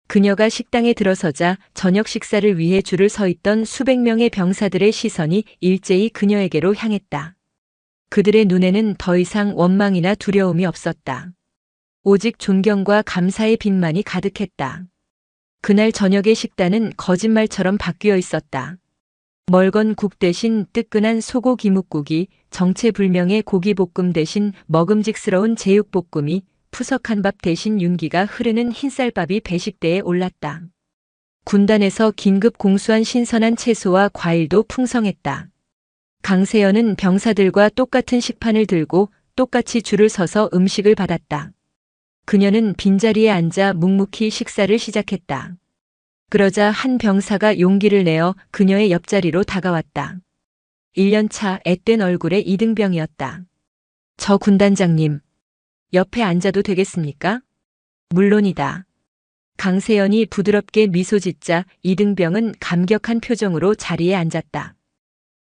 그녀가 식당에 들어서자 저녁 식사를 위해 줄을 서 있던 수백 명의 병사들의 시선이 일제히 그녀에게로 향했다. 그들의 눈에는 더 이상 원망이나 두려움이 없었다. 오직 존경과 감사의 빛만이 가득했다. 그날 저녁의 식단은 거짓말처럼 바뀌어 있었다. 멀건 국 대신 뜨끈한 소고기 묵국이, 정체불명의 고기볶음 대신 먹음직스러운 제육볶음이, 푸석한 밥 대신 윤기가 흐르는 흰쌀밥이 배식대에 올랐다. 군단에서 긴급 공수한 신선한 채소와 과일도 풍성했다. 강세연은 병사들과 똑같은 식판을 들고 똑같이 줄을 서서 음식을 받았다. 그녀는 빈자리에 앉아 묵묵히 식사를 시작했다. 그러자 한 병사가 용기를 내어 그녀의 옆자리로 다가왔다. 1년차 앳된 얼굴의 이등병이었다. 저 군단장님, 옆에 앉아도 되겠습니까? 물론이다. 강세연이 부드럽게 미소 짓자 이등병은 감격한 표정으로 자리에 앉았다.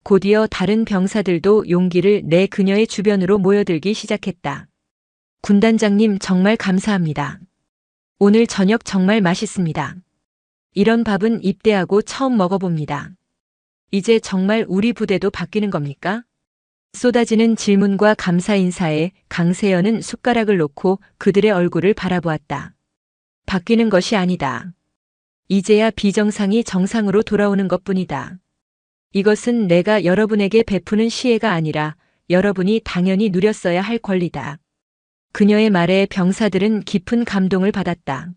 곧이어 다른 병사들도 용기를 내 그녀의 주변으로 모여들기 시작했다. 군단장님 정말 감사합니다. 오늘 저녁 정말 맛있습니다. 이런 밥은 입대하고 처음 먹어봅니다. 이제 정말 우리 부대도 바뀌는 겁니까? 쏟아지는 질문과 감사 인사에 강세연은 숟가락을 놓고 그들의 얼굴을 바라보았다. 바뀌는 것이 아니다. 이제야 비정상이 정상으로 돌아오는 것뿐이다. 이것은 내가 여러분에게 베푸는 시혜가 아니라 여러분이 당연히 누렸어야 할 권리다. 그녀의 말에 병사들은 깊은 감동을 받았다.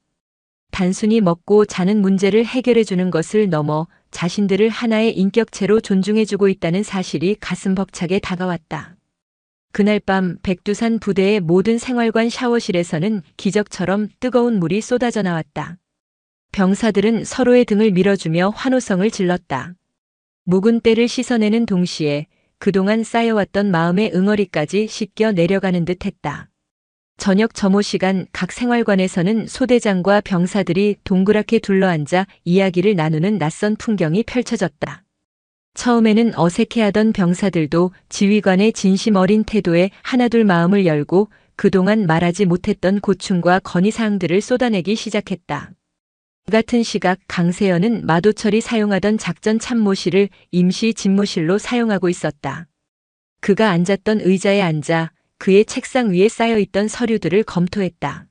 단순히 먹고 자는 문제를 해결해 주는 것을 넘어 자신들을 하나의 인격체로 존중해주고 있다는 사실이 가슴 벅차게 다가왔다. 그날 밤 백두산 부대의 모든 생활관 샤워실에서는 기적처럼 뜨거운 물이 쏟아져 나왔다. 병사들은 서로의 등을 밀어주며 환호성을 질렀다. 묵은 때를 씻어내는 동시에 그동안 쌓여왔던 마음의 응어리까지 씻겨 내려가는 듯 했다. 저녁 점호 시간 각 생활관에서는 소대장과 병사들이 동그랗게 둘러앉아 이야기를 나누는 낯선 풍경이 펼쳐졌다. 처음에는 어색해하던 병사들도 지휘관의 진심 어린 태도에 하나둘 마음을 열고 그동안 말하지 못했던 고충과 건의사항들을 쏟아내기 시작했다. 같은 시각 강세연은 마도철이 사용하던 작전 참모실을 임시 집무실로 사용하고 있었다. 그가 앉았던 의자에 앉아 그의 책상 위에 쌓여있던 서류들을 검토했다.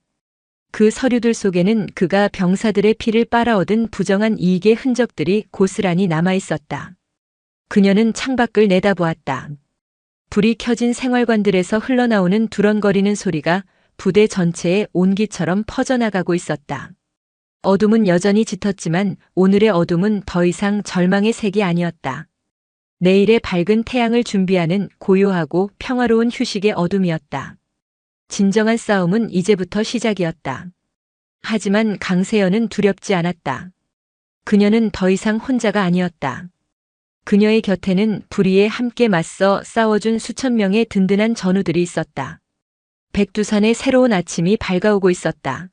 그 서류들 속에는 그가 병사들의 피를 빨아얻은 부정한 이익의 흔적들이 고스란히 남아있었다. 그녀는 창밖을 내다보았다. 불이 켜진 생활관들에서 흘러나오는 두런거리는 소리가 부대 전체에 온기처럼 퍼져나가고 있었다. 어둠은 여전히 짙었지만 오늘의 어둠은 더 이상 절망의 색이 아니었다. 내일의 밝은 태양을 준비하는 고요하고 평화로운 휴식의 어둠이었다. 진정한 싸움은 이제부터 시작이었다. 하지만 강세연은 두렵지 않았다. 그녀는 더 이상 혼자가 아니었다. 그녀의 곁에는 불의에 함께 맞서 싸워준 수천 명의 든든한 전우들이 있었다. 백두산의 새로운 아침이 밝아오고 있었다.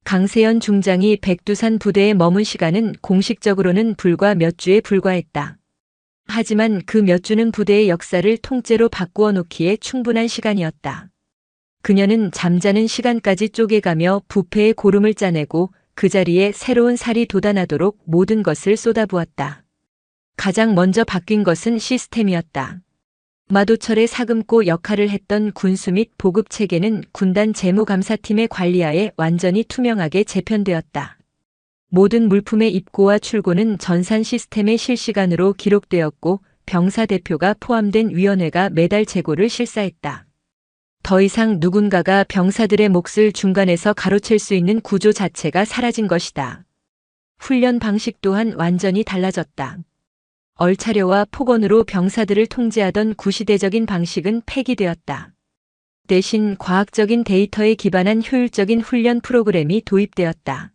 강세연 중장이 백두산 부대에 머문 시간은 공식적으로는 불과 몇 주에 불과했다. 하지만 그 몇 주는 부대의 역사를 통째로 바꾸어 놓기에 충분한 시간이었다. 그녀는 잠자는 시간까지 쪼개가며 부패의 고름을 짜내고 그 자리에 새로운 살이 돋아나도록 모든 것을 쏟아부었다. 가장 먼저 바뀐 것은 시스템이었다. 마도철의 사금고 역할을 했던 군수 및 보급 체계는 군단 재무감사팀의 관리하에 완전히 투명하게 재편되었다. 모든 물품의 입고와 출고는 전산 시스템에 실시간으로 기록되었고 병사 대표가 포함된 위원회가 매달 재고를 실사했다. 더 이상 누군가가 병사들의 몫을 중간에서 가로챌 수 있는 구조 자체가 사라진 것이다. 훈련 방식 또한 완전히 달라졌다. 얼차려와 폭언으로 병사들을 통제하던 구시대적인 방식은 폐기되었다. 대신 과학적인 데이터에 기반한 효율적인 훈련 프로그램이 도입되었다.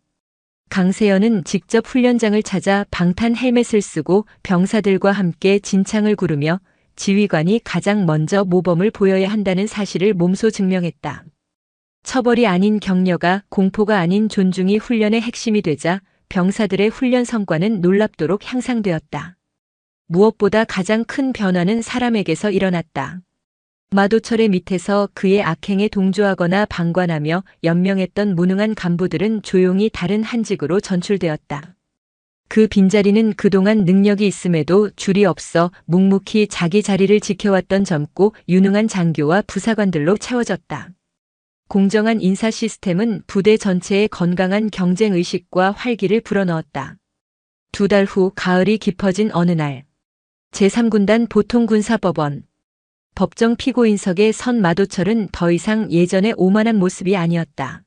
강세현은 직접 훈련장을 찾아 방탄 헬멧을 쓰고 병사들과 함께 진창을 구르며 지휘관이 가장 먼저 모범을 보여야 한다는 사실을 몸소 증명했다. 처벌이 아닌 격려가, 공포가 아닌 존중이 훈련의 핵심이 되자 병사들의 훈련 성과는 놀랍도록 향상되었다. 무엇보다 가장 큰 변화는 사람에게서 일어났다. 마도철의 밑에서 그의 악행에 동조하거나 방관하며 연명했던 무능한 간부들은 조용히 다른 한직으로 전출되었다. 그 빈자리는 그동안 능력이 있음에도 줄이 없어 묵묵히 자기 자리를 지켜왔던 젊고 유능한 장교와 부사관들로 채워졌다. 공정한 인사 시스템은 부대 전체의 건강한 경쟁의식과 활기를 불어넣었다. 2달 후 가을이 깊어진 어느 날, 제3군단 보통군사법원 법정 피고인석에 선 마도철은 더 이상 예전의 오만한 모습이 아니었다.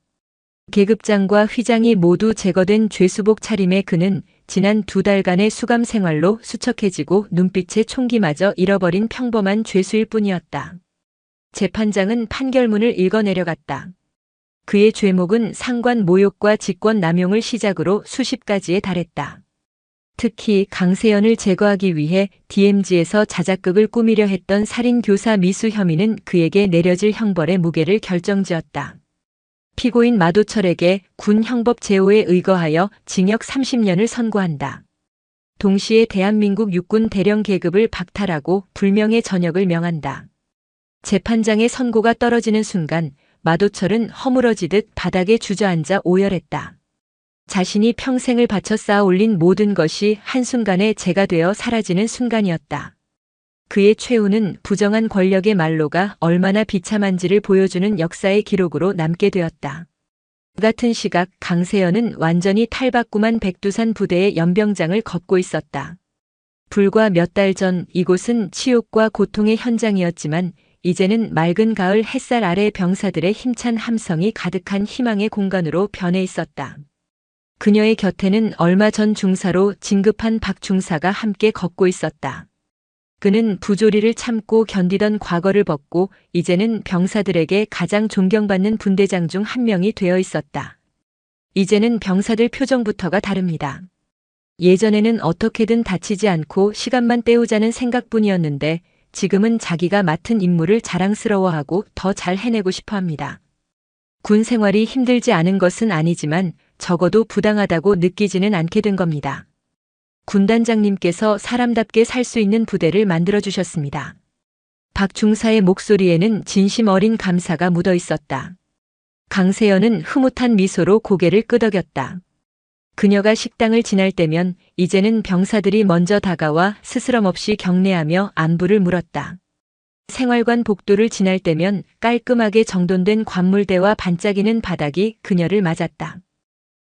계급장과 휘장이 모두 제거된 죄수복 차림의 그는 지난 2달간의 수감 생활로 수척해지고 눈빛의 총기마저 잃어버린 평범한 죄수일 뿐이었다. 재판장은 판결문을 읽어내려갔다. 그의 죄목은 상관 모욕과 직권 남용을 시작으로 수십 가지에 달했다. 특히 강세연을 제거하기 위해 DMZ에서 자작극을 꾸미려 했던 살인교사 미수 혐의는 그에게 내려질 형벌의 무게를 결정지었다. 피고인 마도철에게 군 형법 제5에 의거하여 징역 30년을 선고한다. 동시에 대한민국 육군 대령 계급을 박탈하고 불명예 전역을 명한다. 재판장의 선고가 떨어지는 순간 마도철은 허물어지듯 바닥에 주저앉아 오열했다. 자신이 평생을 바쳐 쌓아 올린 모든 것이 한순간에 재가 되어 사라지는 순간이었다. 그의 최후는 부정한 권력의 말로가 얼마나 비참한지를 보여주는 역사의 기록으로 남게 되었다. 같은 시각 강세연은 완전히 탈바꿈한 백두산 부대의 연병장을 걷고 있었다. 불과 몇 달 전 이곳은 치욕과 고통의 현장이었지만 이제는 맑은 가을 햇살 아래 병사들의 힘찬 함성이 가득한 희망의 공간으로 변해 있었다. 그녀의 곁에는 얼마 전 중사로 진급한 박 중사가 함께 걷고 있었다. 그는 부조리를 참고 견디던 과거를 벗고 이제는 병사들에게 가장 존경받는 분대장 중 한 명이 되어 있었다. 이제는 병사들 표정부터가 다릅니다. 예전에는 어떻게든 다치지 않고 시간만 때우자는 생각뿐이었는데 지금은 자기가 맡은 임무를 자랑스러워하고 더 잘 해내고 싶어 합니다. 군 생활이 힘들지 않은 것은 아니지만 적어도 부당하다고 느끼지는 않게 된 겁니다. 군단장님께서 사람답게 살 수 있는 부대를 만들어주셨습니다. 박 중사의 목소리에는 진심 어린 감사가 묻어 있었다. 강세연은 흐뭇한 미소로 고개를 끄덕였다. 그녀가 식당을 지날 때면 이제는 병사들이 먼저 다가와 스스럼 없이 경례하며 안부를 물었다. 생활관 복도를 지날 때면 깔끔하게 정돈된 관물대와 반짝이는 바닥이 그녀를 맞았다.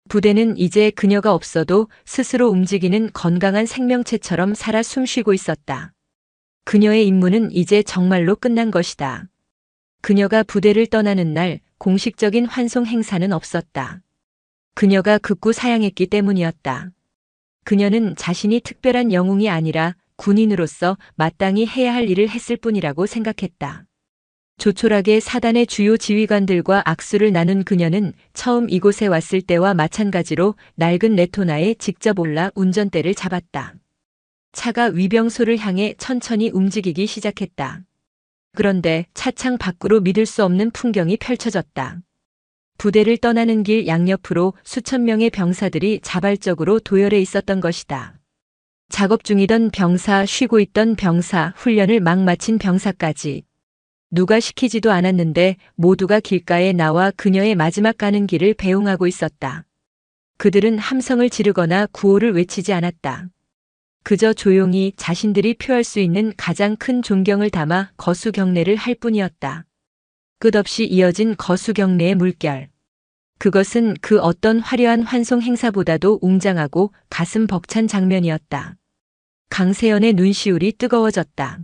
부대는 이제 그녀가 없어도 스스로 움직이는 건강한 생명체처럼 살아 숨쉬고 있었다. 그녀의 임무는 이제 정말로 끝난 것이다. 그녀가 부대를 떠나는 날 공식적인 환송 행사는 없었다. 그녀가 극구 사양했기 때문이었다. 그녀는 자신이 특별한 영웅이 아니라 군인으로서 마땅히 해야 할 일을 했을 뿐이라고 생각했다. 조촐하게 사단의 주요 지휘관들과 악수를 나눈 그녀는 처음 이곳에 왔을 때와 마찬가지로 낡은 레토나에 직접 올라 운전대를 잡았다. 차가 위병소를 향해 천천히 움직이기 시작했다. 그런데 차창 밖으로 믿을 수 없는 풍경이 펼쳐졌다. 부대를 떠나는 길 양옆으로 수천 명의 병사들이 자발적으로 도열해 있었던 것이다. 작업 중이던 병사, 쉬고 있던 병사, 훈련을 막 마친 병사까지. 누가 시키지도 않았는데 모두가 길가에 나와 그녀의 마지막 가는 길을 배웅하고 있었다. 그들은 함성을 지르거나 구호를 외치지 않았다. 그저 조용히 자신들이 표할 수 있는 가장 큰 존경을 담아 거수경례를 할 뿐이었다. 끝없이 이어진 거수경례의 물결. 그것은 그 어떤 화려한 환송 행사보다도 웅장하고 가슴 벅찬 장면이었다. 강세연의 눈시울이 뜨거워졌다.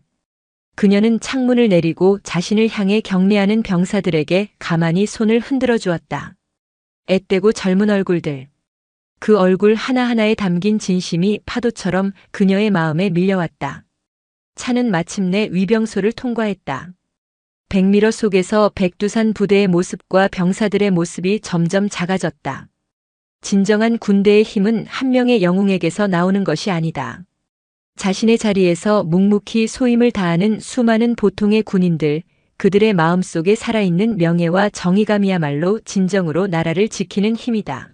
그녀는 창문을 내리고 자신을 향해 경례하는 병사들에게 가만히 손을 흔들어 주었다. 앳되고 젊은 얼굴들. 그 얼굴 하나하나에 담긴 진심이 파도처럼 그녀의 마음에 밀려왔다. 차는 마침내 위병소를 통과했다. 백미러 속에서 백두산 부대의 모습과 병사들의 모습이 점점 작아졌다. 진정한 군대의 힘은 한 명의 영웅에게서 나오는 것이 아니다. 자신의 자리에서 묵묵히 소임을 다하는 수많은 보통의 군인들, 그들의 마음속에 살아있는 명예와 정의감이야말로 진정으로 나라를 지키는 힘이다.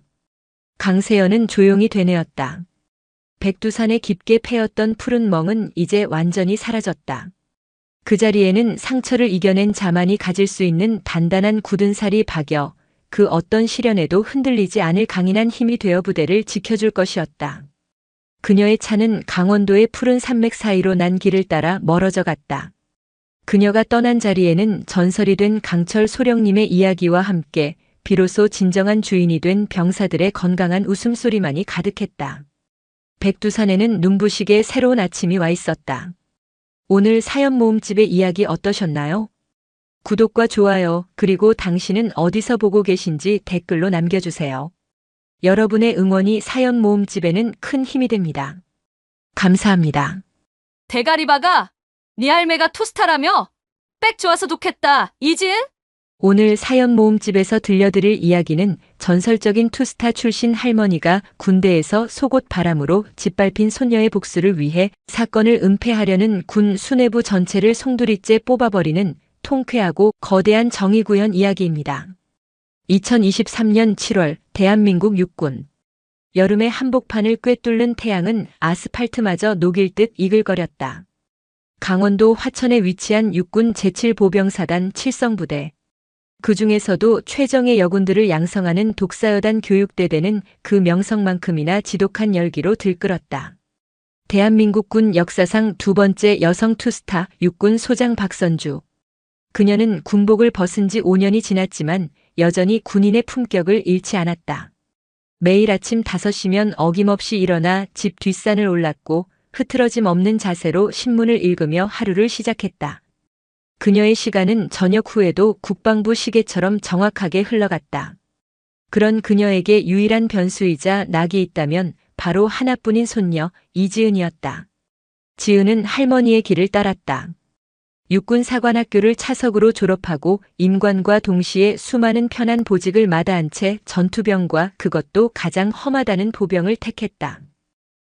강세연은 조용히 되뇌었다. 백두산에 깊게 패였던 푸른 멍은 이제 완전히 사라졌다. 그 자리에는 상처를 이겨낸 자만이 가질 수 있는 단단한 굳은 살이 박여 그 어떤 시련에도 흔들리지 않을 강인한 힘이 되어 부대를 지켜줄 것이었다. 그녀의 차는 강원도의 푸른 산맥 사이로 난 길을 따라 멀어져 갔다. 그녀가 떠난 자리에는 전설이 된 강철 소령님의 이야기와 함께 비로소 진정한 주인이 된 병사들의 건강한 웃음소리만이 가득했다. 백두산에는 눈부시게 새로운 아침이 와 있었다. 오늘 사연 모음집의 이야기 어떠셨나요? 구독과 좋아요, 그리고 당신은 어디서 보고 계신지 댓글로 남겨주세요. 여러분의 응원이 사연 모음집에는 큰 힘이 됩니다. 감사합니다. 대가리바가 네 할매가 투스타라며? 빽 좋아서 좋겠다. 이지은? 오늘 사연 모음집에서 들려드릴 이야기는 전설적인 투스타 출신 할머니가 군대에서 속옷 바람으로 짓밟힌 손녀의 복수를 위해 사건을 은폐하려는 군 수뇌부 전체를 송두리째 뽑아버리는 통쾌하고 거대한 정의구현 이야기입니다. 2023년 7월 대한민국 육군. 여름의 한복판을 꿰뚫는 태양은 아스팔트마저 녹일 듯 이글거렸다. 강원도 화천에 위치한 육군 제7보병사단 칠성부대. 그 중에서도 최정예 여군들을 양성하는 독사여단 교육대대는 그 명성만큼이나 지독한 열기로 들끓었다. 대한민국 군 역사상 두 번째 여성 투스타 육군 소장 박선주. 그녀는 군복을 벗은 지 5년이 지났지만 여전히 군인의 품격을 잃지 않았다. 매일 아침 5시면 어김없이 일어나 집 뒷산을 올랐고 흐트러짐 없는 자세로 신문을 읽으며 하루를 시작했다. 그녀의 시간은 저녁 후에도 국방부 시계처럼 정확하게 흘러갔다. 그런 그녀에게 유일한 변수이자 낙이 있다면 바로 하나뿐인 손녀 이지은이었다. 지은은 할머니의 길을 따랐다. 육군 사관학교를 차석으로 졸업하고 임관과 동시에 수많은 편한 보직을 마다한 채 전투병과 그것도 가장 험하다는 보병을 택했다.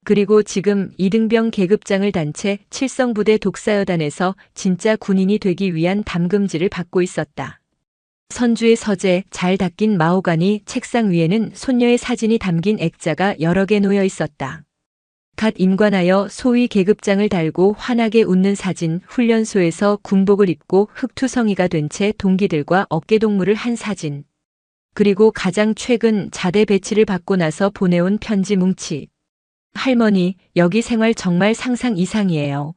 그리고 지금 이등병 계급장을 단 채 칠성부대 독사여단에서 진짜 군인이 되기 위한 담금질을 받고 있었다. 선주의 서재, 잘 닦인 마호가니 책상 위에는 손녀의 사진이 담긴 액자가 여러 개 놓여 있었다. 갓 임관하여 소위 계급장을 달고 환하게 웃는 사진, 훈련소에서 군복을 입고 흑투성이가 된 채 동기들과 어깨동무를 한 사진. 그리고 가장 최근 자대 배치를 받고 나서 보내온 편지 뭉치. 할머니, 여기 생활 정말 상상 이상이에요.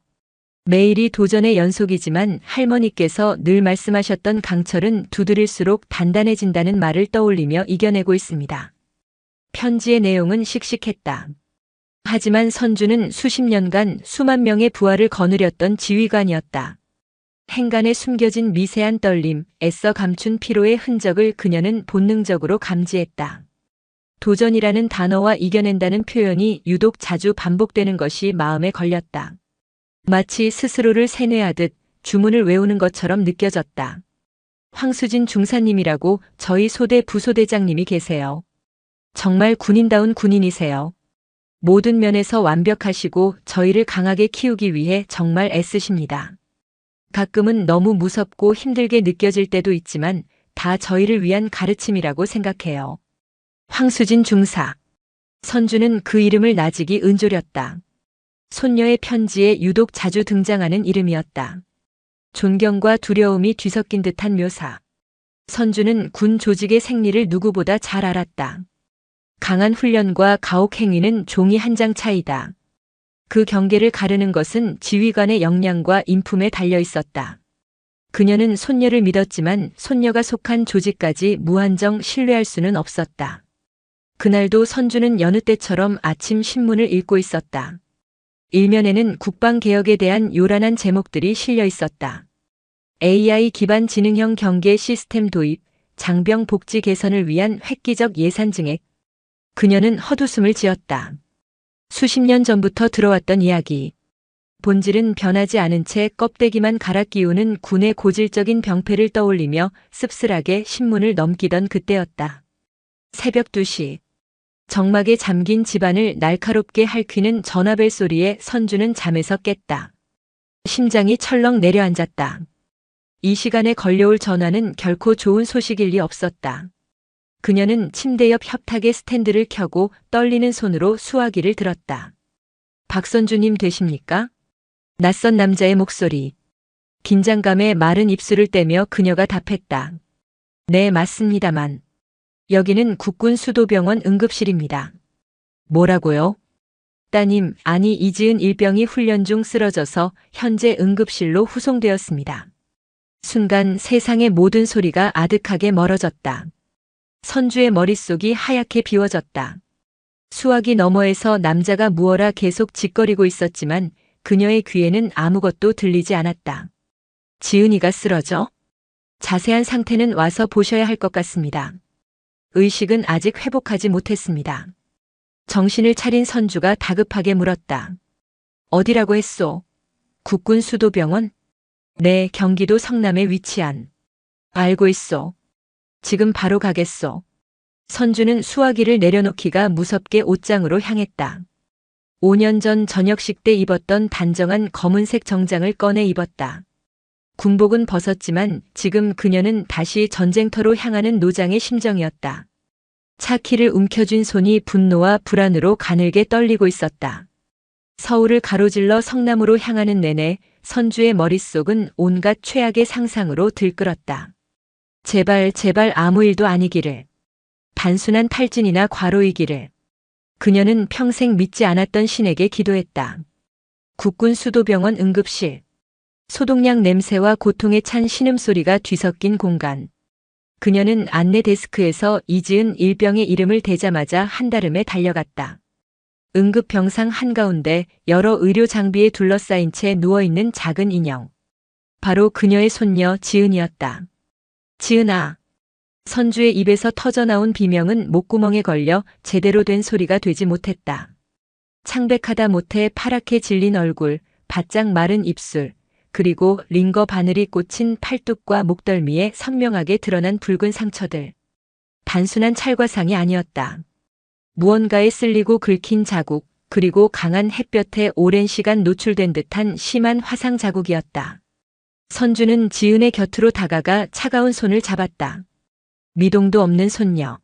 매일이 도전의 연속이지만 할머니께서 늘 말씀하셨던 강철은 두드릴수록 단단해진다는 말을 떠올리며 이겨내고 있습니다. 편지의 내용은 씩씩했다. 하지만 선주는 수십 년간 수만 명의 부하를 거느렸던 지휘관이었다. 행간에 숨겨진 미세한 떨림, 애써 감춘 피로의 흔적을 그녀는 본능적으로 감지했다. 도전이라는 단어와 이겨낸다는 표현이 유독 자주 반복되는 것이 마음에 걸렸다. 마치 스스로를 세뇌하듯 주문을 외우는 것처럼 느껴졌다. 황수진 중사님이라고 저희 소대 부소대장님이 계세요. 정말 군인다운 군인이세요. 모든 면에서 완벽하시고 저희를 강하게 키우기 위해 정말 애쓰십니다. 가끔은 너무 무섭고 힘들게 느껴질 때도 있지만 다 저희를 위한 가르침이라고 생각해요. 황수진 중사. 선주는 그 이름을 나직이 은조렸다. 손녀의 편지에 유독 자주 등장하는 이름이었다. 존경과 두려움이 뒤섞인 듯한 묘사. 선주는 군 조직의 생리를 누구보다 잘 알았다. 강한 훈련과 가혹 행위는 종이 한 장 차이다. 그 경계를 가르는 것은 지휘관의 역량과 인품에 달려 있었다. 그녀는 손녀를 믿었지만 손녀가 속한 조직까지 무한정 신뢰할 수는 없었다. 그날도 선주는 여느 때처럼 아침 신문을 읽고 있었다. 일면에는 국방개혁에 대한 요란한 제목들이 실려 있었다. AI 기반 지능형 경계 시스템 도입, 장병 복지 개선을 위한 획기적 예산 증액. 그녀는 헛웃음을 지었다. 수십 년 전부터 들어왔던 이야기. 본질은 변하지 않은 채 껍데기만 갈아 끼우는 군의 고질적인 병폐를 떠올리며 씁쓸하게 신문을 넘기던 그때였다. 새벽 2시. 정막에 잠긴 집안을 날카롭게 핥히는 전화벨 소리에 선주는 잠에서 깼다. 심장이 철렁 내려앉았다. 이 시간에 걸려올 전화는 결코 좋은 소식일 리 없었다. 그녀는 침대 옆 협탁의 스탠드를 켜고 떨리는 손으로 수화기를 들었다. 박선주님 되십니까? 낯선 남자의 목소리. 긴장감에 마른 입술을 떼며 그녀가 답했다. 네, 맞습니다만. 여기는 국군 수도병원 응급실입니다. 뭐라고요? 따님, 아니 이지은 일병이 훈련 중 쓰러져서 현재 응급실로 후송되었습니다. 순간 세상의 모든 소리가 아득하게 멀어졌다. 선주의 머릿속이 하얗게 비워졌다. 수화기 너머에서 남자가 무어라 계속 짓거리고 있었지만 그녀의 귀에는 아무것도 들리지 않았다. 지은이가 쓰러져? 자세한 상태는 와서 보셔야 할 것 같습니다. 의식은 아직 회복하지 못했습니다. 정신을 차린 선주가 다급하게 물었다. 어디라고 했소? 국군 수도병원? 네, 경기도 성남에 위치한. 알고 있소. 지금 바로 가겠소. 선주는 수화기를 내려놓기가 무섭게 옷장으로 향했다. 5년 전 저녁식 때 입었던 단정한 검은색 정장을 꺼내 입었다. 군복은 벗었지만 지금 그녀는 다시 전쟁터로 향하는 노장의 심정이었다. 차 키를 움켜쥔 손이 분노와 불안으로 가늘게 떨리고 있었다. 서울을 가로질러 성남으로 향하는 내내 선주의 머릿속은 온갖 최악의 상상으로 들끓었다. 제발 아무 일도 아니기를. 단순한 탈진이나 과로이기를. 그녀는 평생 믿지 않았던 신에게 기도했다. 국군 수도병원 응급실. 소독약 냄새와 고통에 찬 신음소리가 뒤섞인 공간. 그녀는 안내 데스크에서 이지은 일병의 이름을 대자마자 한달음에 달려갔다. 응급병상 한가운데 여러 의료 장비에 둘러싸인 채 누워있는 작은 인형. 바로 그녀의 손녀 지은이었다. 지은아. 선주의 입에서 터져나온 비명은 목구멍에 걸려 제대로 된 소리가 되지 못했다. 창백하다 못해 파랗게 질린 얼굴, 바짝 마른 입술, 그리고 링거 바늘이 꽂힌 팔뚝과 목덜미에 선명하게 드러난 붉은 상처들. 단순한 찰과상이 아니었다. 무언가에 쓸리고 긁힌 자국, 그리고 강한 햇볕에 오랜 시간 노출된 듯한 심한 화상 자국이었다. 선주는 지은의 곁으로 다가가 차가운 손을 잡았다. 미동도 없는 손녀.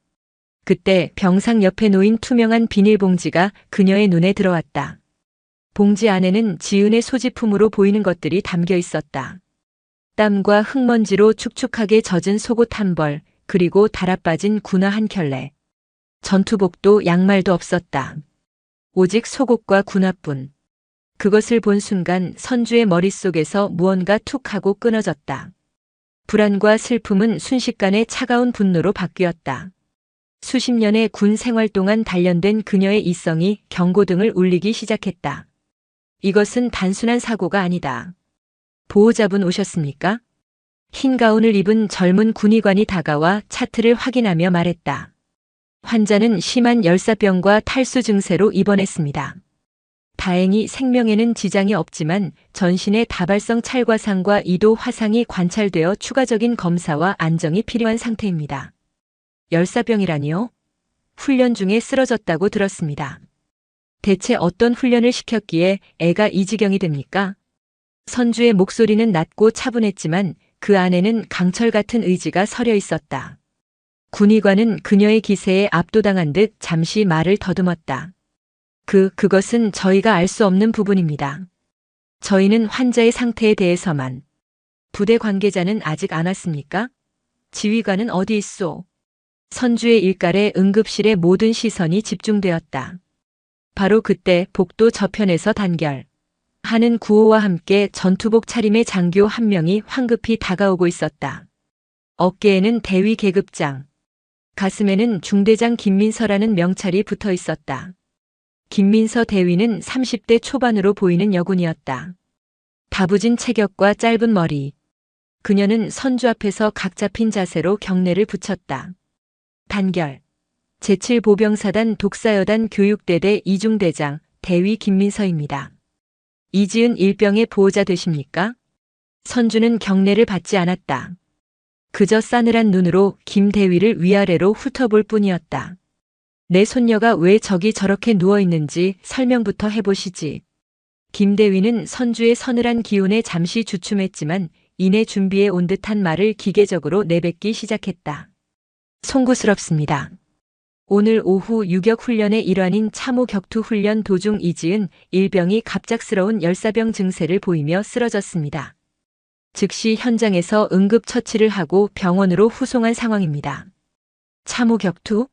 그때 병상 옆에 놓인 투명한 비닐봉지가 그녀의 눈에 들어왔다. 봉지 안에는 지은의 소지품으로 보이는 것들이 담겨 있었다. 땀과 흙먼지로 축축하게 젖은 속옷 한 벌, 그리고 달아빠진 군화 한 켤레. 전투복도 양말도 없었다. 오직 속옷과 군화뿐. 그것을 본 순간 선주의 머릿속에서 무언가 툭 하고 끊어졌다. 불안과 슬픔은 순식간에 차가운 분노로 바뀌었다. 수십 년의 군 생활 동안 단련된 그녀의 이성이 경고등을 울리기 시작했다. 이것은 단순한 사고가 아니다. 보호자분 오셨습니까? 흰 가운을 입은 젊은 군의관이 다가와 차트를 확인하며 말했다. 환자는 심한 열사병과 탈수 증세로 입원했습니다. 다행히 생명에는 지장이 없지만 전신에 다발성 찰과상과 2도 화상이 관찰되어 추가적인 검사와 안정이 필요한 상태입니다. 열사병이라니요? 훈련 중에 쓰러졌다고 들었습니다. 대체 어떤 훈련을 시켰기에 애가 이 지경이 됩니까? 선주의 목소리는 낮고 차분했지만 그 안에는 강철 같은 의지가 서려 있었다. 군의관은 그녀의 기세에 압도당한 듯 잠시 말을 더듬었다. 그것은 저희가 알 수 없는 부분입니다. 저희는 환자의 상태에 대해서만. 부대 관계자는 아직 안 왔습니까? 지휘관은 어디 있소? 선주의 일갈에 응급실의 모든 시선이 집중되었다. 바로 그때 복도 저편에서 단결. 하는 구호와 함께 전투복 차림의 장교 한 명이 황급히 다가오고 있었다. 어깨에는 대위 계급장, 가슴에는 중대장 김민서라는 명찰이 붙어 있었다. 김민서 대위는 30대 초반으로 보이는 여군이었다. 다부진 체격과 짧은 머리. 그녀는 선주 앞에서 각 잡힌 자세로 경례를 붙였다. 단결. 제7보병사단 독사여단 교육대대 이중대장 대위 김민서입니다. 이지은 일병의 보호자 되십니까? 선주는 경례를 받지 않았다. 그저 싸늘한 눈으로 김 대위를 위아래로 훑어볼 뿐이었다. 내 손녀가 왜 저기 저렇게 누워있는지 설명부터 해보시지. 김 대위는 선주의 서늘한 기운에 잠시 주춤했지만 이내 준비해 온 듯한 말을 기계적으로 내뱉기 시작했다. 송구스럽습니다. 오늘 오후 유격 훈련의 일환인 참호 격투 훈련 도중 이지은 일병이 갑작스러운 열사병 증세를 보이며 쓰러졌습니다. 즉시 현장에서 응급 처치를 하고 병원으로 후송한 상황입니다. 참호 격투?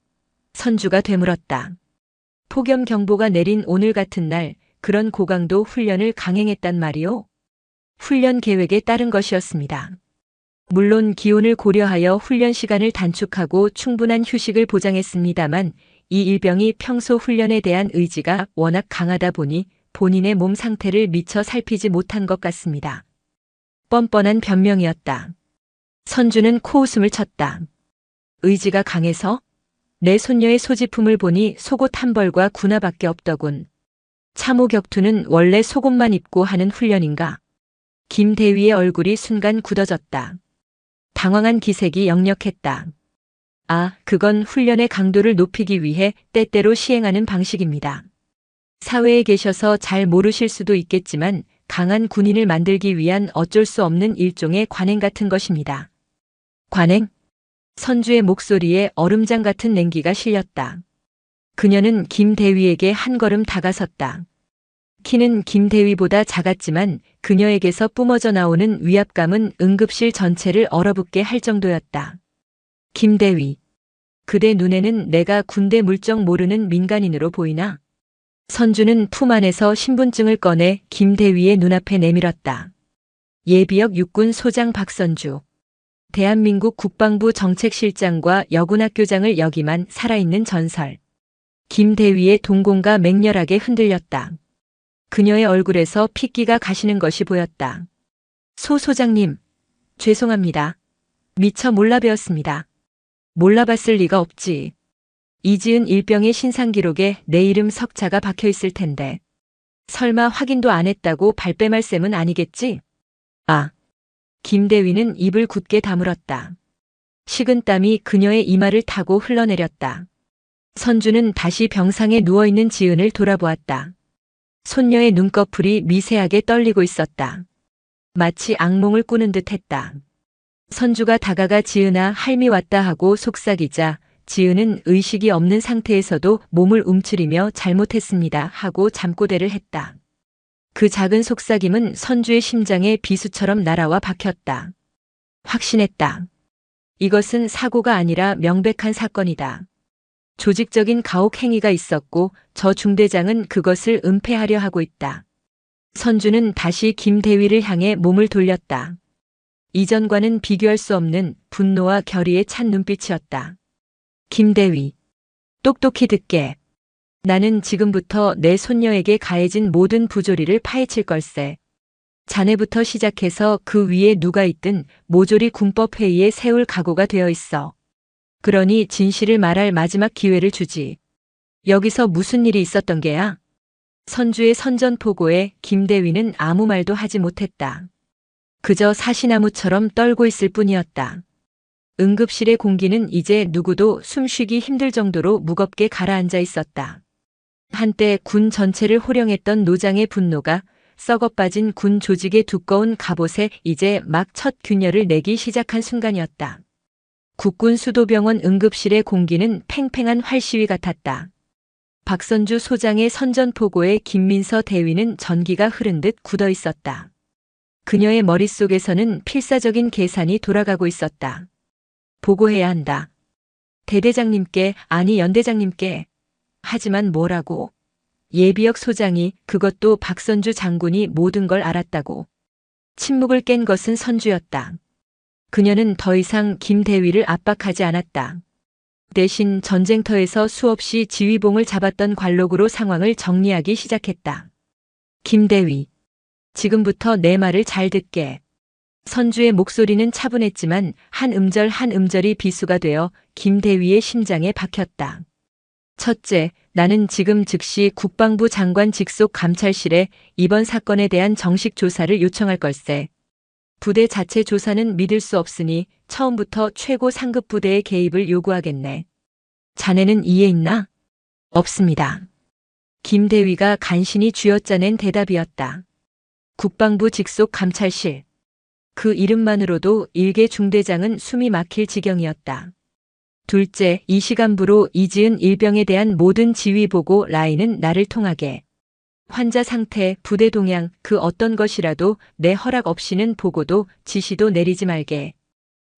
선주가 되물었다. 폭염 경보가 내린 오늘 같은 날 그런 고강도 훈련을 강행했단 말이오? 훈련 계획에 따른 것이었습니다. 물론 기온을 고려하여 훈련 시간을 단축하고 충분한 휴식을 보장했습니다만 이 일병이 평소 훈련에 대한 의지가 워낙 강하다 보니 본인의 몸 상태를 미처 살피지 못한 것 같습니다. 뻔뻔한 변명이었다. 선주는 코웃음을 쳤다. 의지가 강해서? 내 손녀의 소지품을 보니 속옷 한 벌과 군화밖에 없더군. 참호 격투는 원래 속옷만 입고 하는 훈련인가? 김 대위의 얼굴이 순간 굳어졌다. 당황한 기색이 역력했다. 아, 그건 훈련의 강도를 높이기 위해 때때로 시행하는 방식입니다. 사회에 계셔서 잘 모르실 수도 있겠지만 강한 군인을 만들기 위한 어쩔 수 없는 일종의 관행 같은 것입니다. 관행? 선주의 목소리에 얼음장 같은 냉기가 실렸다. 그녀는 김 대위에게 한 걸음 다가섰다. 키는 김 대위보다 작았지만 그녀에게서 뿜어져 나오는 위압감은 응급실 전체를 얼어붙게 할 정도였다. 김 대위, 그대 눈에는 내가 군대 물정 모르는 민간인으로 보이나? 선주는 품 안에서 신분증을 꺼내 김 대위의 눈앞에 내밀었다. 예비역 육군 소장 박선주. 대한민국 국방부 정책실장과 여군학교장을 역임한 살아있는 전설. 김 대위의 동공과 맹렬하게 흔들렸다. 그녀의 얼굴에서 핏기가 가시는 것이 보였다. 소 소장님, 죄송합니다. 미처 몰라 배웠습니다. 몰라봤을 리가 없지. 이지은 일병의 신상기록에 내 이름 석자가 박혀 있을 텐데. 설마 확인도 안 했다고 발뺌할 셈은 아니겠지? 아. 김 대위는 입을 굳게 다물었다. 식은땀이 그녀의 이마를 타고 흘러내렸다. 선주는 다시 병상에 누워있는 지은을 돌아보았다. 손녀의 눈꺼풀이 미세하게 떨리고 있었다. 마치 악몽을 꾸는 듯 했다. 선주가 다가가 지은아 할미 왔다 하고 속삭이자 지은은 의식이 없는 상태에서도 몸을 움츠리며 잘못했습니다 하고 잠꼬대를 했다. 그 작은 속삭임은 선주의 심장에 비수처럼 날아와 박혔다. 확신했다. 이것은 사고가 아니라 명백한 사건이다. 조직적인 가혹 행위가 있었고 저 중대장은 그것을 은폐하려 하고 있다. 선주는 다시 김 대위를 향해 몸을 돌렸다. 이전과는 비교할 수 없는 분노와 결의에 찬 눈빛이었다. 김 대위, 똑똑히 듣게. 나는 지금부터 내 손녀에게 가해진 모든 부조리를 파헤칠 걸세. 자네부터 시작해서 그 위에 누가 있든 모조리 군법회의에 세울 각오가 되어 있어. 그러니 진실을 말할 마지막 기회를 주지. 여기서 무슨 일이 있었던 게야? 선주의 선전포고에 김 대위는 아무 말도 하지 못했다. 그저 사시나무처럼 떨고 있을 뿐이었다. 응급실의 공기는 이제 누구도 숨쉬기 힘들 정도로 무겁게 가라앉아 있었다. 한때 군 전체를 호령했던 노장의 분노가 썩어빠진 군 조직의 두꺼운 갑옷에 이제 막 첫 균열을 내기 시작한 순간이었다. 국군 수도병원 응급실의 공기는 팽팽한 활시위 같았다. 박선주 소장의 선전포고에 김민서 대위는 전기가 흐른 듯 굳어 있었다. 그녀의 머릿속에서는 필사적인 계산이 돌아가고 있었다. 보고해야 한다. 대대장님께, 아니 연대장님께. 하지만 뭐라고? 예비역 소장이, 그것도 박선주 장군이 모든 걸 알았다고. 침묵을 깬 것은 선주였다. 그녀는 더 이상 김 대위를 압박하지 않았다. 대신 전쟁터에서 수없이 지휘봉을 잡았던 관록으로 상황을 정리하기 시작했다. 김 대위, 지금부터 내 말을 잘 듣게. 선주의 목소리는 차분했지만 한 음절 한 음절이 비수가 되어 김 대위의 심장에 박혔다. 첫째, 나는 지금 즉시 국방부 장관 직속 감찰실에 이번 사건에 대한 정식 조사를 요청할 걸세. 부대 자체 조사는 믿을 수 없으니 처음부터 최고 상급 부대의 개입을 요구하겠네. 자네는 이해 있나? 없습니다. 김 대위가 간신히 쥐어짜낸 대답이었다. 국방부 직속 감찰실. 그 이름만으로도 일개 중대장은 숨이 막힐 지경이었다. 둘째, 이 시간부로 이지은 일병에 대한 모든 지휘 보고 라인은 나를 통하게. 환자 상태, 부대 동향, 그 어떤 것이라도 내 허락 없이는 보고도 지시도 내리지 말게.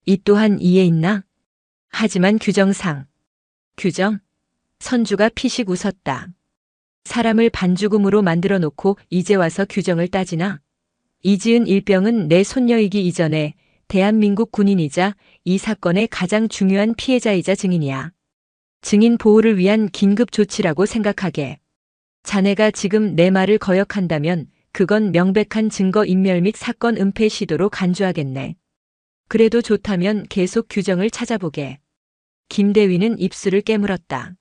이 또한 이해 있나? 하지만 규정상. 규정? 선주가 피식 웃었다. 사람을 반죽음으로 만들어 놓고 이제 와서 규정을 따지나? 이지은 일병은 내 손녀이기 이전에 대한민국 군인이자 이 사건의 가장 중요한 피해자이자 증인이야. 증인 보호를 위한 긴급 조치라고 생각하게. 자네가 지금 내 말을 거역한다면 그건 명백한 증거 인멸 및 사건 은폐 시도로 간주하겠네. 그래도 좋다면 계속 규정을 찾아보게. 김 대위는 입술을 깨물었다.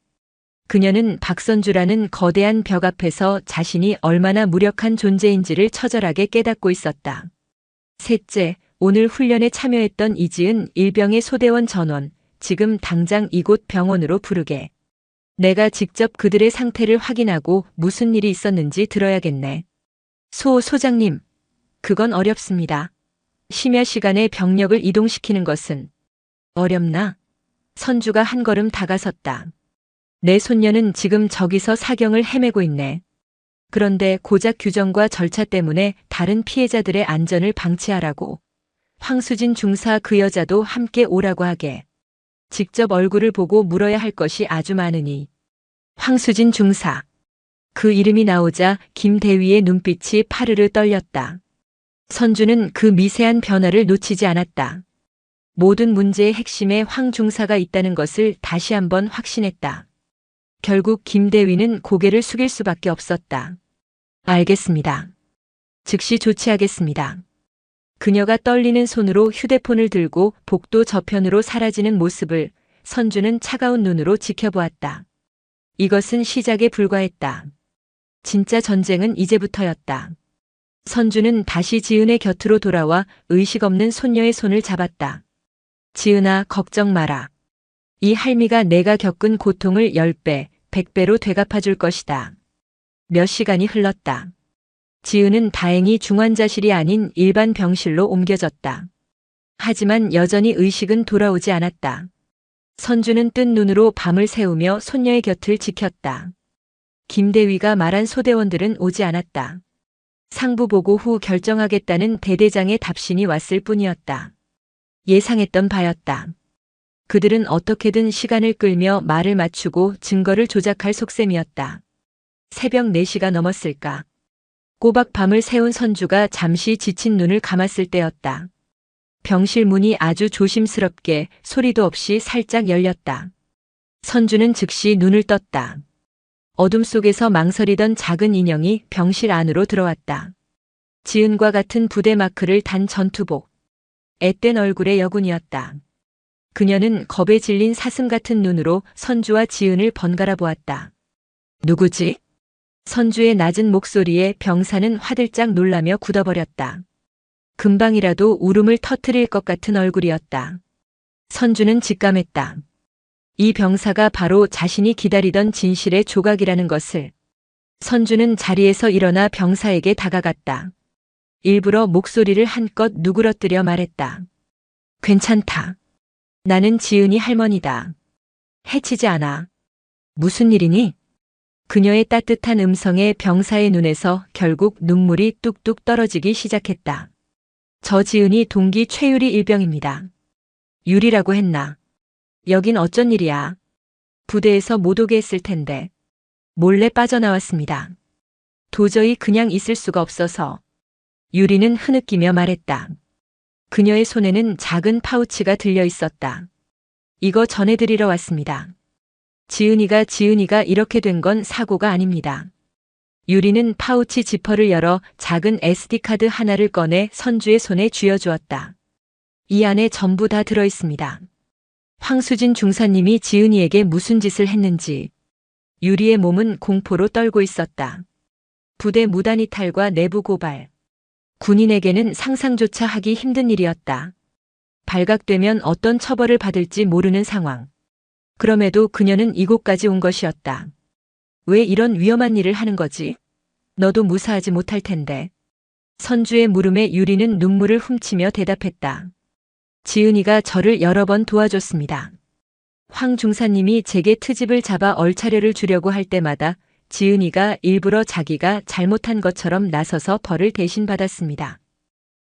그녀는 박선주라는 거대한 벽 앞에서 자신이 얼마나 무력한 존재인지를 처절하게 깨닫고 있었다. 셋째, 오늘 훈련에 참여했던 이지은 일병의 소대원 전원, 지금 당장 이곳 병원으로 부르게. 내가 직접 그들의 상태를 확인하고 무슨 일이 있었는지 들어야겠네. 소장님, 그건 어렵습니다. 심야 시간에 병력을 이동시키는 것은 어렵나? 선주가 한 걸음 다가섰다. 내 손녀는 지금 저기서 사경을 헤매고 있네. 그런데 고작 규정과 절차 때문에 다른 피해자들의 안전을 방치하라고. 황수진 중사 그 여자도 함께 오라고 하게. 직접 얼굴을 보고 물어야 할 것이 아주 많으니. 황수진 중사. 그 이름이 나오자 김 대위의 눈빛이 파르르 떨렸다. 선주는 그 미세한 변화를 놓치지 않았다. 모든 문제의 핵심에 황 중사가 있다는 것을 다시 한번 확신했다. 결국 김 대위는 고개를 숙일 수밖에 없었다. 알겠습니다. 즉시 조치하겠습니다. 그녀가 떨리는 손으로 휴대폰을 들고 복도 저편으로 사라지는 모습을 선주는 차가운 눈으로 지켜보았다. 이것은 시작에 불과했다. 진짜 전쟁은 이제부터였다. 선주는 다시 지은의 곁으로 돌아와 의식 없는 손녀의 손을 잡았다. 지은아, 걱정 마라. 이 할미가 내가 겪은 고통을 10배, 100배로 되갚아줄 것이다. 몇 시간이 흘렀다. 지은은 다행히 중환자실이 아닌 일반 병실로 옮겨졌다. 하지만 여전히 의식은 돌아오지 않았다. 선주는 뜬 눈으로 밤을 새우며 손녀의 곁을 지켰다. 김 대위가 말한 소대원들은 오지 않았다. 상부 보고 후 결정하겠다는 대대장의 답신이 왔을 뿐이었다. 예상했던 바였다. 그들은 어떻게든 시간을 끌며 말을 맞추고 증거를 조작할 속셈이었다. 새벽 4시가 넘었을까. 꼬박 밤을 새운 선주가 잠시 지친 눈을 감았을 때였다. 병실 문이 아주 조심스럽게 소리도 없이 살짝 열렸다. 선주는 즉시 눈을 떴다. 어둠 속에서 망설이던 작은 인형이 병실 안으로 들어왔다. 지은과 같은 부대 마크를 단 전투복. 앳된 얼굴의 여군이었다. 그녀는 겁에 질린 사슴 같은 눈으로 선주와 지은을 번갈아 보았다. 누구지? 선주의 낮은 목소리에 병사는 화들짝 놀라며 굳어버렸다. 금방이라도 울음을 터뜨릴 것 같은 얼굴이었다. 선주는 직감했다. 이 병사가 바로 자신이 기다리던 진실의 조각이라는 것을. 선주는 자리에서 일어나 병사에게 다가갔다. 일부러 목소리를 한껏 누그러뜨려 말했다. 괜찮다. 나는 지은이 할머니다. 해치지 않아. 무슨 일이니? 그녀의 따뜻한 음성에 병사의 눈에서 결국 눈물이 뚝뚝 떨어지기 시작했다. 저 지은이 동기 최유리 일병입니다. 유리라고 했나? 여긴 어쩐 일이야? 부대에서 못 오게 했을 텐데. 몰래 빠져나왔습니다. 도저히 그냥 있을 수가 없어서. 유리는 흐느끼며 말했다. 그녀의 손에는 작은 파우치가 들려 있었다. 이거 전해드리러 왔습니다. 지은이가 이렇게 된 건 사고가 아닙니다. 유리는 파우치 지퍼를 열어 작은 SD카드 하나를 꺼내 선주의 손에 쥐어주었다. 이 안에 전부 다 들어있습니다. 황수진 중사님이 지은이에게 무슨 짓을 했는지, 유리의 몸은 공포로 떨고 있었다. 부대 무단 이탈과 내부 고발. 군인에게는 상상조차 하기 힘든 일이었다. 발각되면 어떤 처벌을 받을지 모르는 상황. 그럼에도 그녀는 이곳까지 온 것이었다. 왜 이런 위험한 일을 하는 거지? 너도 무사하지 못할 텐데. 선주의 물음에 유리는 눈물을 훔치며 대답했다. 지은이가 저를 여러 번 도와줬습니다. 황 중사님이 제게 트집을 잡아 얼차려를 주려고 할 때마다 지은이가 일부러 자기가 잘못한 것처럼 나서서 벌을 대신 받았습니다.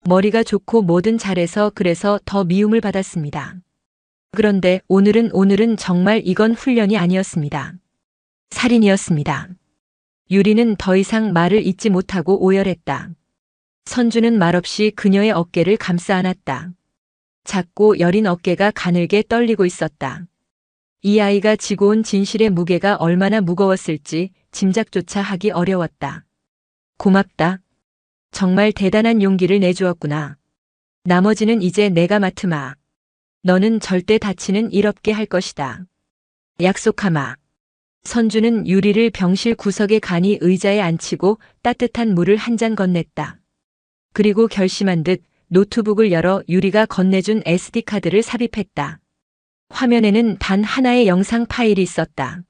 머리가 좋고 뭐든 잘해서 그래서 더 미움을 받았습니다. 그런데 오늘은 정말 이건 훈련이 아니었습니다. 살인이었습니다. 유리는 더 이상 말을 잇지 못하고 오열했다. 선주는 말없이 그녀의 어깨를 감싸 안았다. 작고 여린 어깨가 가늘게 떨리고 있었다. 이 아이가 지고 온 진실의 무게가 얼마나 무거웠을지 짐작조차 하기 어려웠다. 고맙다. 정말 대단한 용기를 내주었구나. 나머지는 이제 내가 맡으마. 너는 절대 다치는 일 없게 할 것이다. 약속하마. 선주는 유리를 병실 구석에 가니 의자에 앉히고 따뜻한 물을 한 잔 건넸다. 그리고 결심한 듯 노트북을 열어 유리가 건네준 SD카드를 삽입했다. 화면에는 단 하나의 영상 파일이 있었다.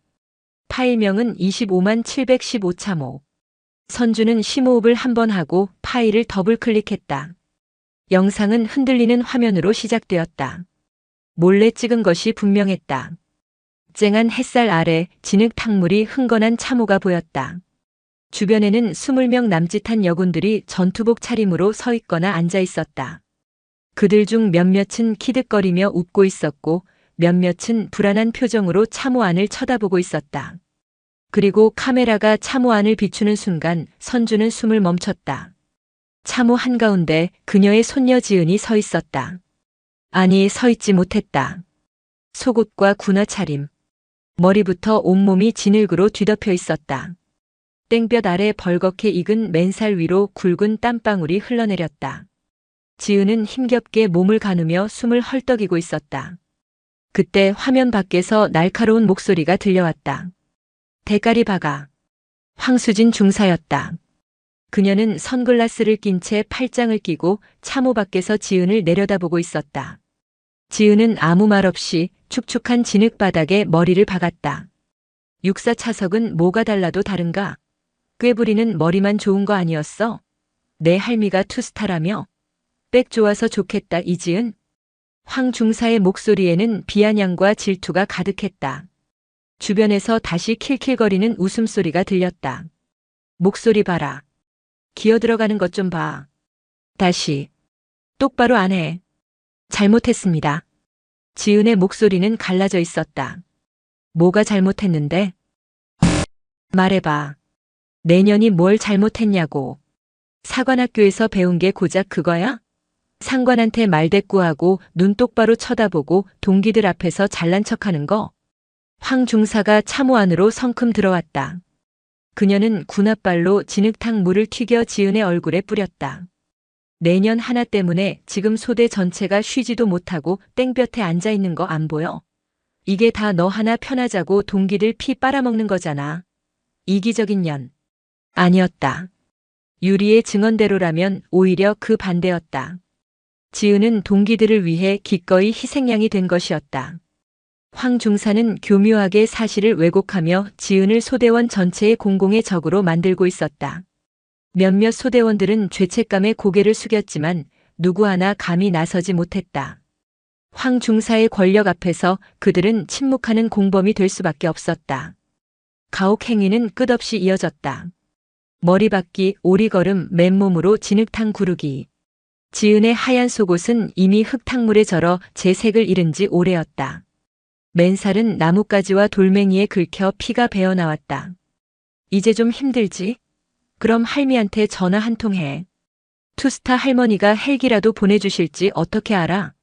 파일명은 25715.5. 선주는 심호흡을 한 번 하고 파일을 더블 클릭했다. 영상은 흔들리는 화면으로 시작되었다. 몰래 찍은 것이 분명했다. 쨍한 햇살 아래 진흙탕물이 흥건한 참호가 보였다. 주변에는 20명 남짓한 여군들이 전투복 차림으로 서 있거나 앉아 있었다. 그들 중 몇몇은 키득거리며 웃고 있었고 몇몇은 불안한 표정으로 참호 안을 쳐다보고 있었다. 그리고 카메라가 참호 안을 비추는 순간 선주는 숨을 멈췄다. 참호 한가운데 그녀의 손녀 지은이 서 있었다. 아니, 서 있지 못했다. 속옷과 군화 차림. 머리부터 온몸이 진흙으로 뒤덮여 있었다. 땡볕 아래 벌겋게 익은 맨살 위로 굵은 땀방울이 흘러내렸다. 지은은 힘겹게 몸을 가누며 숨을 헐떡이고 있었다. 그때 화면 밖에서 날카로운 목소리가 들려왔다. 대가리 박아. 황수진 중사였다. 그녀는 선글라스를 낀 채 팔짱을 끼고 참호 밖에서 지은을 내려다보고 있었다. 지은은 아무 말 없이 축축한 진흙바닥에 머리를 박았다. 육사 차석은 뭐가 달라도 다른가? 꾀부리는 머리만 좋은 거 아니었어? 내 할미가 투스타라며? 백 좋아서 좋겠다 이지은? 황 중사의 목소리에는 비아냥과 질투가 가득했다. 주변에서 다시 킬킬거리는 웃음소리가 들렸다. 목소리 봐라. 기어들어가는 것 좀 봐. 다시. 똑바로 안 해. 잘못했습니다. 지은의 목소리는 갈라져 있었다. 뭐가 잘못했는데? 말해봐. 내년이 뭘 잘못했냐고. 사관학교에서 배운 게 고작 그거야? 상관한테 말대꾸하고 눈 똑바로 쳐다보고 동기들 앞에서 잘난 척하는 거? 황 중사가 참호 안으로 성큼 들어왔다. 그녀는 군홧발로 진흙탕 물을 튀겨 지은의 얼굴에 뿌렸다. 내년 하나 때문에 지금 소대 전체가 쉬지도 못하고 땡볕에 앉아 있는 거 안 보여? 이게 다 너 하나 편하자고 동기들 피 빨아먹는 거잖아. 이기적인 년. 아니었다. 유리의 증언대로라면 오히려 그 반대였다. 지은은 동기들을 위해 기꺼이 희생양이 된 것이었다. 황 중사는 교묘하게 사실을 왜곡하며 지은을 소대원 전체의 공공의 적으로 만들고 있었다. 몇몇 소대원들은 죄책감에 고개를 숙였지만 누구 하나 감히 나서지 못했다. 황 중사의 권력 앞에서 그들은 침묵하는 공범이 될 수밖에 없었다. 가혹 행위는 끝없이 이어졌다. 머리박기, 오리걸음, 맨몸으로 진흙탕 구르기. 지은의 하얀 속옷은 이미 흙탕물에 절어 제 색을 잃은 지 오래였다. 맨살은 나뭇가지와 돌멩이에 긁혀 피가 배어나왔다. 이제 좀 힘들지? 그럼 할미한테 전화 한 통 해. 투스타 할머니가 헬기라도 보내주실지 어떻게 알아?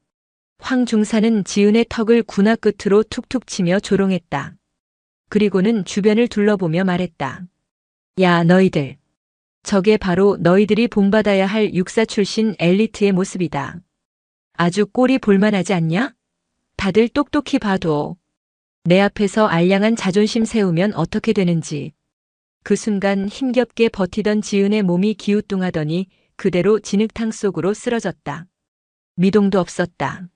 황 중사는 지은의 턱을 군화 끝으로 툭툭 치며 조롱했다. 그리고는 주변을 둘러보며 말했다. 야, 너희들. 저게 바로 너희들이 본받아야 할 육사 출신 엘리트의 모습이다. 아주 꼴이 볼만하지 않냐? 다들 똑똑히 봐도. 내 앞에서 알량한 자존심 세우면 어떻게 되는지. 그 순간 힘겹게 버티던 지은의 몸이 기우뚱하더니 그대로 진흙탕 속으로 쓰러졌다. 미동도 없었다.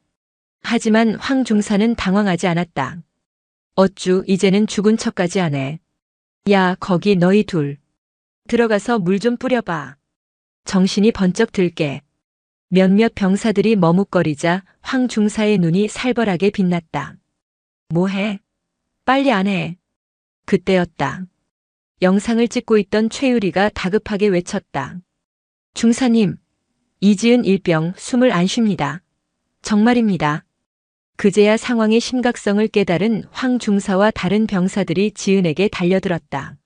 하지만 황 중사는 당황하지 않았다. 어쭈 이제는 죽은 척까지 하네. 야 거기 너희 둘. 들어가서 물 좀 뿌려봐. 정신이 번쩍 들게. 몇몇 병사들이 머뭇거리자 황 중사의 눈이 살벌하게 빛났다. 뭐해? 빨리 안 해. 그때였다. 영상을 찍고 있던 최유리가 다급하게 외쳤다. 중사님, 이지은 일병 숨을 안 쉽니다. 정말입니다. 그제야 상황의 심각성을 깨달은 황 중사와 다른 병사들이 지은에게 달려들었다.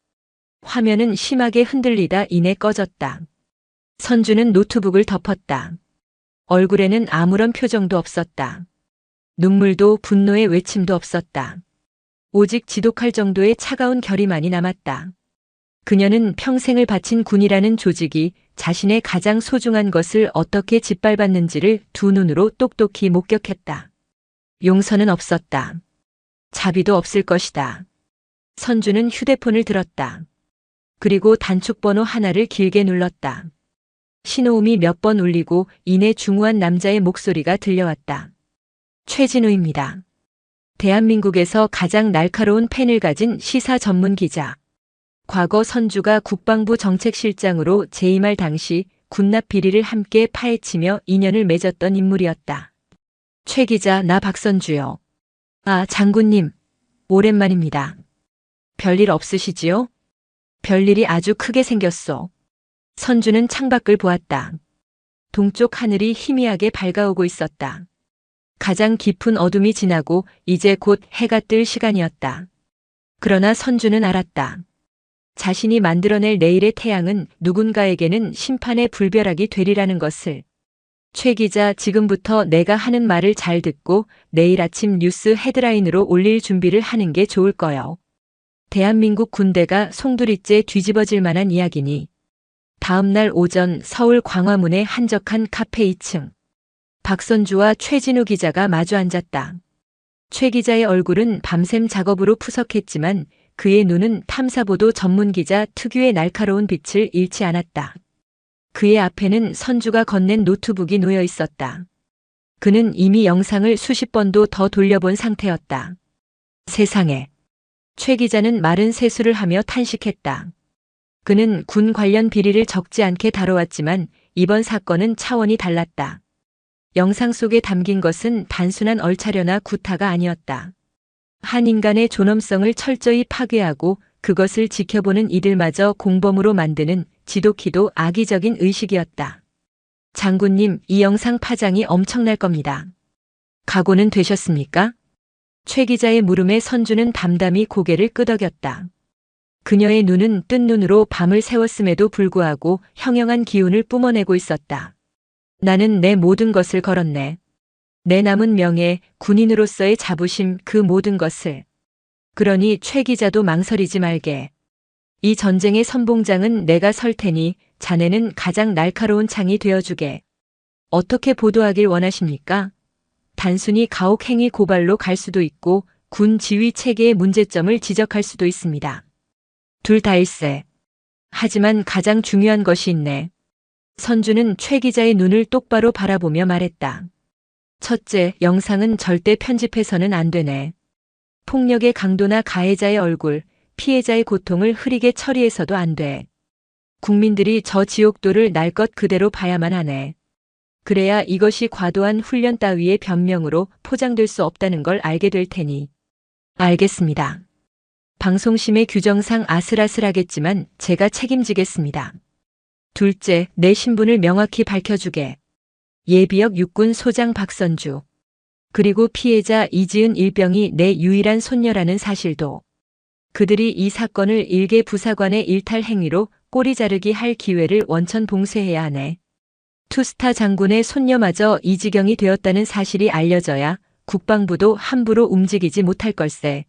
화면은 심하게 흔들리다 이내 꺼졌다. 선주는 노트북을 덮었다. 얼굴에는 아무런 표정도 없었다. 눈물도 분노의 외침도 없었다. 오직 지독할 정도의 차가운 결의만이 남았다. 그녀는 평생을 바친 군이라는 조직이 자신의 가장 소중한 것을 어떻게 짓밟았는지를 두 눈으로 똑똑히 목격했다. 용서는 없었다. 자비도 없을 것이다. 선주는 휴대폰을 들었다. 그리고 단축번호 하나를 길게 눌렀다. 신호음이 몇 번 울리고 이내 중후한 남자의 목소리가 들려왔다. 최진우입니다. 대한민국에서 가장 날카로운 펜을 가진 시사 전문 기자. 과거 선주가 국방부 정책실장으로 재임할 당시 군납 비리를 함께 파헤치며 인연을 맺었던 인물이었다. 최 기자, 나 박선주요. 아, 장군님. 오랜만입니다. 별일 없으시지요? 별일이 아주 크게 생겼소. 선주는 창밖을 보았다. 동쪽 하늘이 희미하게 밝아오고 있었다. 가장 깊은 어둠이 지나고 이제 곧 해가 뜰 시간이었다. 그러나 선주는 알았다. 자신이 만들어낼 내일의 태양은 누군가에게는 심판의 불벼락이 되리라는 것을. 최 기자, 지금부터 내가 하는 말을 잘 듣고 내일 아침 뉴스 헤드라인으로 올릴 준비를 하는 게 좋을 거요. 대한민국 군대가 송두리째 뒤집어질 만한 이야기니. 다음 날 오전 서울 광화문의 한적한 카페 2층. 박선주와 최진우 기자가 마주 앉았다. 최 기자의 얼굴은 밤샘 작업으로 푸석했지만 그의 눈은 탐사보도 전문 기자 특유의 날카로운 빛을 잃지 않았다. 그의 앞에는 선주가 건넨 노트북이 놓여 있었다. 그는 이미 영상을 수십 번도 더 돌려본 상태였다. 세상에. 최 기자는 마른 세수를 하며 탄식했다. 그는 군 관련 비리를 적지 않게 다뤄왔지만 이번 사건은 차원이 달랐다. 영상 속에 담긴 것은 단순한 얼차려나 구타가 아니었다. 한 인간의 존엄성을 철저히 파괴하고 그것을 지켜보는 이들마저 공범으로 만드는 지독히도 악의적인 의식이었다. 장군님, 이 영상 파장이 엄청날 겁니다. 각오는 되셨습니까? 최 기자의 물음에 선주는 담담히 고개를 끄덕였다. 그녀의 눈은 뜬 눈으로 밤을 새웠음에도 불구하고 형형한 기운을 뿜어내고 있었다. 나는 내 모든 것을 걸었네. 내 남은 명예, 군인으로서의 자부심, 그 모든 것을. 그러니 최 기자도 망설이지 말게. 이 전쟁의 선봉장은 내가 설 테니 자네는 가장 날카로운 창이 되어주게. 어떻게 보도하길 원하십니까? 단순히 가혹행위 고발로 갈 수도 있고 군 지휘 체계의 문제점을 지적할 수도 있습니다. 둘 다일세. 하지만 가장 중요한 것이 있네. 선주는 최 기자의 눈을 똑바로 바라보며 말했다. 첫째, 영상은 절대 편집해서는 안 되네. 폭력의 강도나 가해자의 얼굴, 피해자의 고통을 흐리게 처리해서도 안 돼. 국민들이 저 지옥도를 날 것 그대로 봐야만 하네. 그래야 이것이 과도한 훈련 따위의 변명으로 포장될 수 없다는 걸 알게 될 테니. 알겠습니다. 방송심의 규정상 아슬아슬하겠지만 제가 책임지겠습니다. 둘째, 내 신분을 명확히 밝혀주게. 예비역 육군 소장 박선주. 그리고 피해자 이지은 일병이 내 유일한 손녀라는 사실도. 그들이 이 사건을 일개 부사관의 일탈 행위로 꼬리 자르기 할 기회를 원천 봉쇄해야 하네. 투스타 장군의 손녀마저 이 지경이 되었다는 사실이 알려져야 국방부도 함부로 움직이지 못할 걸세.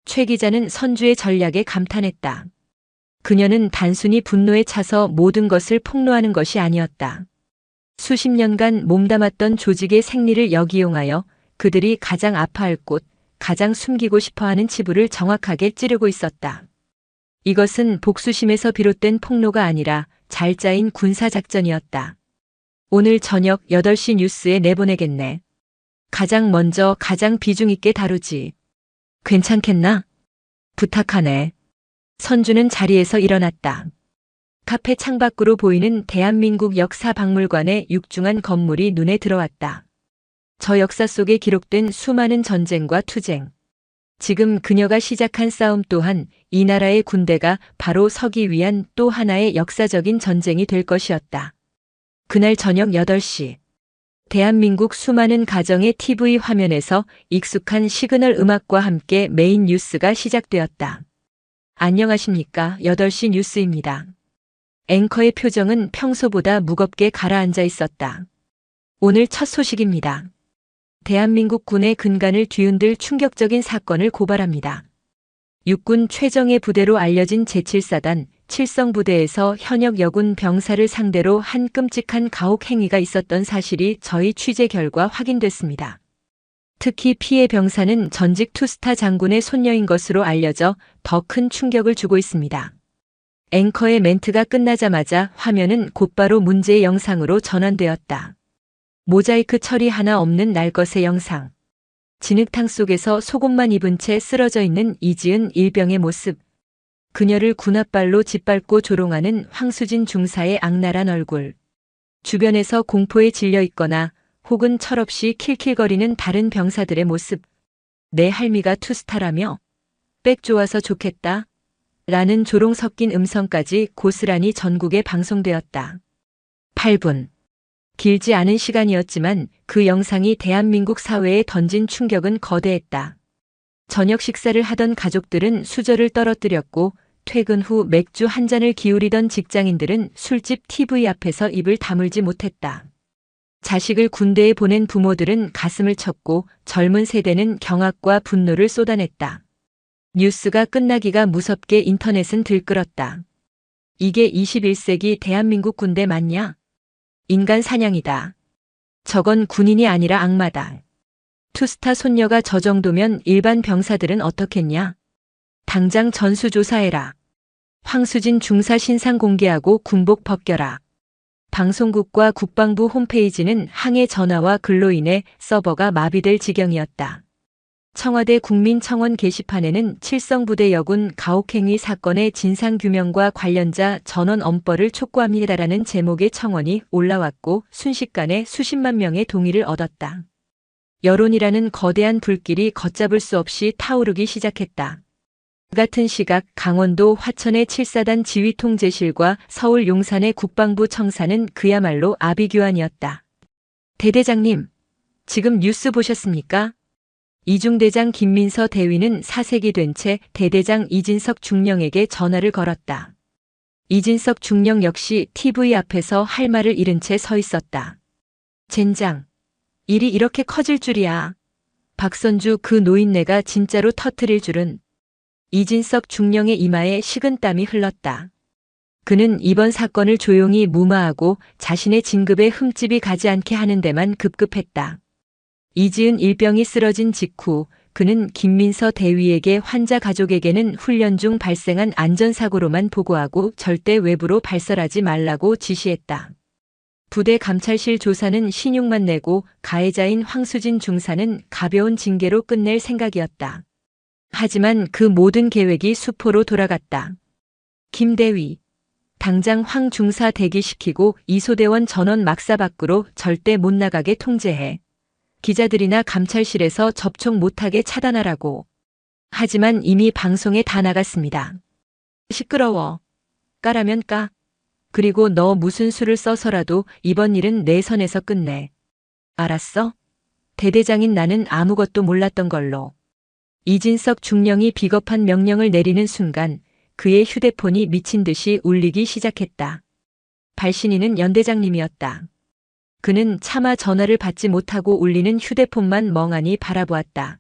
최 기자는 선주의 전략에 감탄했다. 그녀는 단순히 분노에 차서 모든 것을 폭로하는 것이 아니었다. 수십 년간 몸담았던 조직의 생리를 역이용하여 그들이 가장 아파할 곳, 가장 숨기고 싶어하는 치부를 정확하게 찌르고 있었다. 이것은 복수심에서 비롯된 폭로가 아니라 잘 짜인 군사작전이었다. 오늘 저녁 8시 뉴스에 내보내겠네. 가장 먼저 가장 비중 있게 다루지. 괜찮겠나? 부탁하네. 선주는 자리에서 일어났다. 카페 창밖으로 보이는 대한민국 역사박물관의 육중한 건물이 눈에 들어왔다. 저 역사 속에 기록된 수많은 전쟁과 투쟁. 지금 그녀가 시작한 싸움 또한 이 나라의 군대가 바로 서기 위한 또 하나의 역사적인 전쟁이 될 것이었다. 그날 저녁 8시. 대한민국 수많은 가정의 TV 화면에서 익숙한 시그널 음악과 함께 메인 뉴스가 시작되었다. 안녕하십니까. 8시 뉴스입니다. 앵커의 표정은 평소보다 무겁게 가라앉아 있었다. 오늘 첫 소식입니다. 대한민국 군의 근간을 뒤흔들 충격적인 사건을 고발합니다. 육군 최정예 부대로 알려진 제7사단 칠성부대에서 현역 여군 병사를 상대로 한 끔찍한 가혹 행위가 있었던 사실이 저희 취재 결과 확인됐습니다. 특히 피해 병사는 전직 투스타 장군의 손녀인 것으로 알려져 더 큰 충격을 주고 있습니다. 앵커의 멘트가 끝나자마자 화면은 곧바로 문제의 영상으로 전환되었다. 모자이크 처리 하나 없는 날것의 영상. 진흙탕 속에서 속옷만 입은 채 쓰러져 있는 이지은 일병의 모습. 그녀를 군홧발로 짓밟고 조롱하는 황수진 중사의 악랄한 얼굴. 주변에서 공포에 질려 있거나 혹은 철없이 킬킬거리는 다른 병사들의 모습. 내 할미가 투스타라며? 백 좋아서 좋겠다. 라는 조롱 섞인 음성까지 고스란히 전국에 방송되었다. 8분. 길지 않은 시간이었지만 그 영상이 대한민국 사회에 던진 충격은 거대했다. 저녁 식사를 하던 가족들은 수저를 떨어뜨렸고 퇴근 후 맥주 한 잔을 기울이던 직장인들은 술집 TV 앞에서 입을 다물지 못했다. 자식을 군대에 보낸 부모들은 가슴을 쳤고 젊은 세대는 경악과 분노를 쏟아냈다. 뉴스가 끝나기가 무섭게 인터넷은 들끓었다. 이게 21세기 대한민국 군대 맞냐? 인간 사냥이다. 저건 군인이 아니라 악마다. 투스타 손녀가 저 정도면 일반 병사들은 어떻겠냐? 당장 전수조사해라. 황수진 중사 신상 공개하고 군복 벗겨라. 방송국과 국방부 홈페이지는 항해 전화와 글로 인해 서버가 마비될 지경이었다. 청와대 국민청원 게시판에는 칠성부대 여군 가혹행위 사건의 진상규명과 관련자 전원 엄벌을 촉구합니다라는 제목의 청원이 올라왔고 순식간에 수십만 명의 동의를 얻었다. 여론이라는 거대한 불길이 걷잡을 수 없이 타오르기 시작했다. 같은 시각 강원도 화천의 7사단 지휘통제실과 서울 용산의 국방부 청사는 그야말로 아비규환이었다. 대대장님, 지금 뉴스 보셨습니까? 이중대장 김민서 대위는 사색이 된 채 대대장 이진석 중령에게 전화를 걸었다. 이진석 중령 역시 TV 앞에서 할 말을 잃은 채 서 있었다. 젠장, 일이 이렇게 커질 줄이야. 박선주 그 노인네가 진짜로 터뜨릴 줄은. 이진석 중령의 이마에 식은땀이 흘렀다. 그는 이번 사건을 조용히 무마하고 자신의 진급에 흠집이 가지 않게 하는 데만 급급했다. 이지은 일병이 쓰러진 직후 그는 김민서 대위에게 환자 가족에게는 훈련 중 발생한 안전사고로만 보고하고 절대 외부로 발설하지 말라고 지시했다. 부대 감찰실 조사는 신용만 내고 가해자인 황수진 중사는 가벼운 징계로 끝낼 생각이었다. 하지만 그 모든 계획이 수포로 돌아갔다. 김 대위, 당장 황 중사 대기시키고 이소대원 전원 막사 밖으로 절대 못 나가게 통제해. 기자들이나 감찰실에서 접촉 못하게 차단하라고. 하지만 이미 방송에 다 나갔습니다. 시끄러워. 까라면 까. 그리고 너 무슨 수를 써서라도 이번 일은 내 선에서 끝내. 알았어? 대대장인 나는 아무것도 몰랐던 걸로. 이진석 중령이 비겁한 명령을 내리는 순간 그의 휴대폰이 미친 듯이 울리기 시작했다. 발신인은 연대장님이었다. 그는 차마 전화를 받지 못하고 울리는 휴대폰만 멍하니 바라보았다.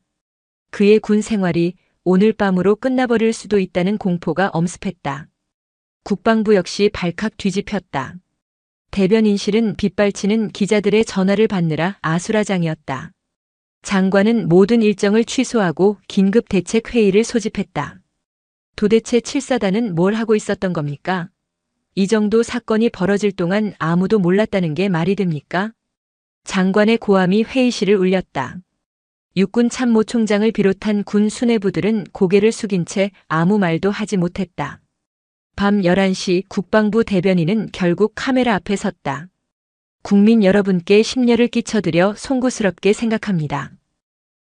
그의 군 생활이 오늘 밤으로 끝나버릴 수도 있다는 공포가 엄습했다. 국방부 역시 발칵 뒤집혔다. 대변인실은 빗발치는 기자들의 전화를 받느라 아수라장이었다. 장관은 모든 일정을 취소하고 긴급 대책 회의를 소집했다. 도대체 칠사단은 뭘 하고 있었던 겁니까? 이 정도 사건이 벌어질 동안 아무도 몰랐다는 게 말이 됩니까? 장관의 고함이 회의실을 울렸다. 육군 참모총장을 비롯한 군 수뇌부들은 고개를 숙인 채 아무 말도 하지 못했다. 밤 11시 국방부 대변인은 결국 카메라 앞에 섰다. 국민 여러분께 심려를 끼쳐드려 송구스럽게 생각합니다.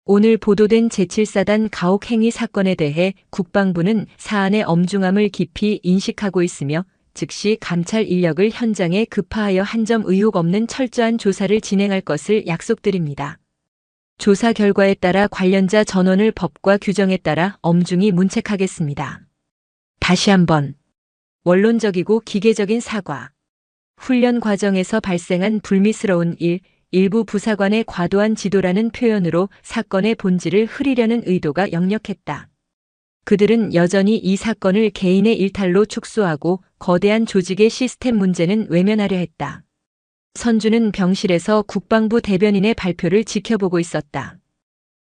오늘 보도된 제7사단 가혹행위 사건에 대해 국방부는 사안의 엄중함을 깊이 인식하고 있으며 즉시 감찰 인력을 현장에 급파하여 한 점 의혹 없는 철저한 조사를 진행할 것을 약속드립니다. 조사 결과에 따라 관련자 전원을 법과 규정에 따라 엄중히 문책하겠습니다. 다시 한번 원론적이고 기계적인 사과. 훈련 과정에서 발생한 불미스러운 일부 부사관의 과도한 지도라는 표현으로 사건의 본질을 흐리려는 의도가 역력했다. 그들은 여전히 이 사건을 개인의 일탈로 축소하고 거대한 조직의 시스템 문제는 외면하려 했다. 선주는 병실에서 국방부 대변인의 발표를 지켜보고 있었다.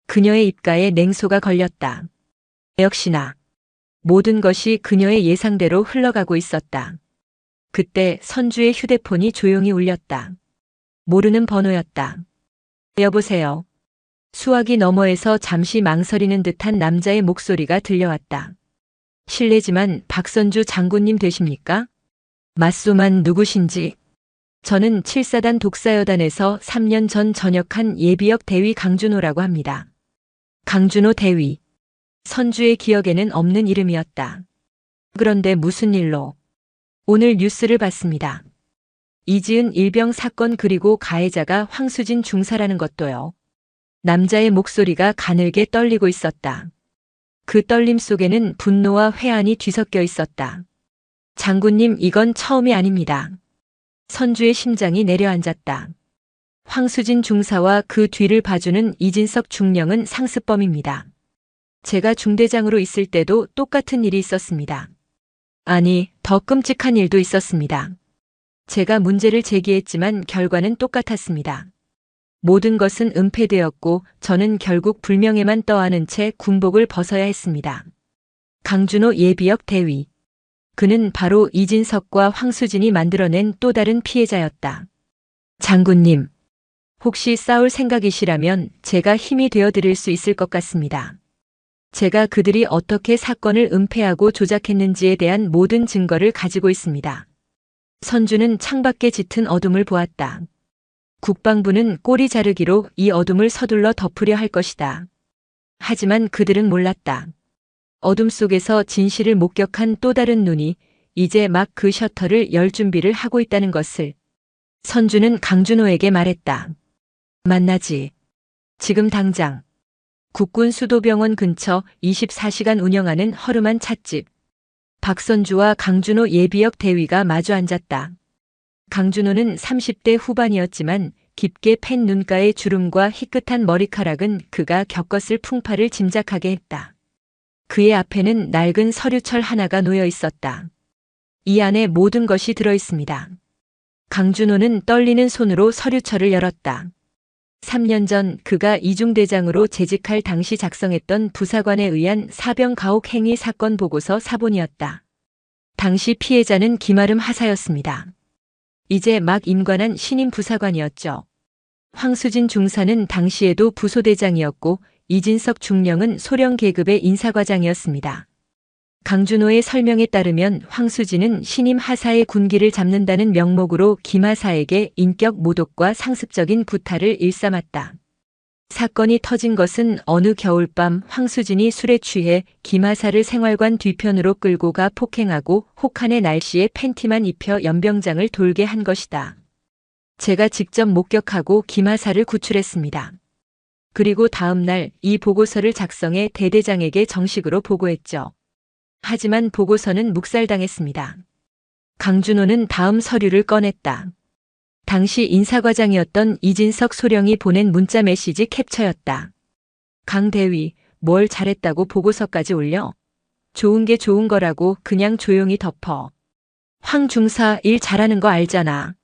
그녀의 입가에 냉소가 걸렸다. 역시나 모든 것이 그녀의 예상대로 흘러가고 있었다. 그때 선주의 휴대폰이 조용히 울렸다. 모르는 번호였다. 여보세요. 수화기 너머에서 잠시 망설이는 듯한 남자의 목소리가 들려왔다. 실례지만 박선주 장군님 되십니까? 맞소만 누구신지. 저는 7사단 독사여단에서 3년 전 전역한 예비역 대위 강준호라고 합니다. 강준호 대위. 선주의 기억에는 없는 이름이었다. 그런데 무슨 일로? 오늘 뉴스를 봤습니다. 이지은 일병 사건 그리고 가해자가 황수진 중사라는 것도요. 남자의 목소리가 가늘게 떨리고 있었다. 그 떨림 속에는 분노와 회한이 뒤섞여 있었다. 장군님, 이건 처음이 아닙니다. 선주의 심장이 내려앉았다. 황수진 중사와 그 뒤를 봐주는 이진석 중령은 상습범입니다. 제가 중대장으로 있을 때도 똑같은 일이 있었습니다. 아니, 더 끔찍한 일도 있었습니다. 제가 문제를 제기했지만 결과는 똑같았습니다. 모든 것은 은폐되었고 저는 결국 불명예만 떠안은 채 군복을 벗어야 했습니다. 강준호 예비역 대위. 그는 바로 이진석과 황수진이 만들어낸 또 다른 피해자였다. 장군님, 혹시 싸울 생각이시라면 제가 힘이 되어드릴 수 있을 것 같습니다. 제가 그들이 어떻게 사건을 은폐하고 조작했는지에 대한 모든 증거를 가지고 있습니다. 선주는 창밖에 짙은 어둠을 보았다. 국방부는 꼬리 자르기로 이 어둠을 서둘러 덮으려 할 것이다. 하지만 그들은 몰랐다. 어둠 속에서 진실을 목격한 또 다른 눈이 이제 막 그 셔터를 열 준비를 하고 있다는 것을. 선주는 강준호에게 말했다. 만나지. 지금 당장. 국군 수도병원 근처 24시간 운영하는 허름한 찻집. 박선주와 강준호 예비역 대위가 마주 앉았다. 강준호는 30대 후반이었지만 깊게 팬 눈가의 주름과 희끗한 머리카락은 그가 겪었을 풍파를 짐작하게 했다. 그의 앞에는 낡은 서류철 하나가 놓여 있었다. 이 안에 모든 것이 들어 있습니다. 강준호는 떨리는 손으로 서류철을 열었다. 3년 전 그가 이중대장으로 재직할 당시 작성했던 부사관에 의한 사병 가혹 행위 사건 보고서 사본이었다. 당시 피해자는 김아름 하사였습니다. 이제 막 임관한 신임 부사관이었죠. 황수진 중사는 당시에도 부소대장이었고 이진석 중령은 소령 계급의 인사과장이었습니다. 강준호의 설명에 따르면 황수진은 신임 하사의 군기를 잡는다는 명목으로 김 하사에게 인격 모독과 상습적인 구타를 일삼았다. 사건이 터진 것은 어느 겨울밤 황수진이 술에 취해 김 하사를 생활관 뒤편으로 끌고 가 폭행하고 혹한의 날씨에 팬티만 입혀 연병장을 돌게 한 것이다. 제가 직접 목격하고 김 하사를 구출했습니다. 그리고 다음 날 이 보고서를 작성해 대대장에게 정식으로 보고했죠. 하지만 보고서는 묵살당했습니다. 강준호는 다음 서류를 꺼냈다. 당시 인사과장이었던 이진석 소령이 보낸 문자 메시지 캡처였다. 강 대위, 뭘 잘했다고 보고서까지 올려? 좋은 게 좋은 거라고 그냥 조용히 덮어. 황 중사 일 잘하는 거 알잖아.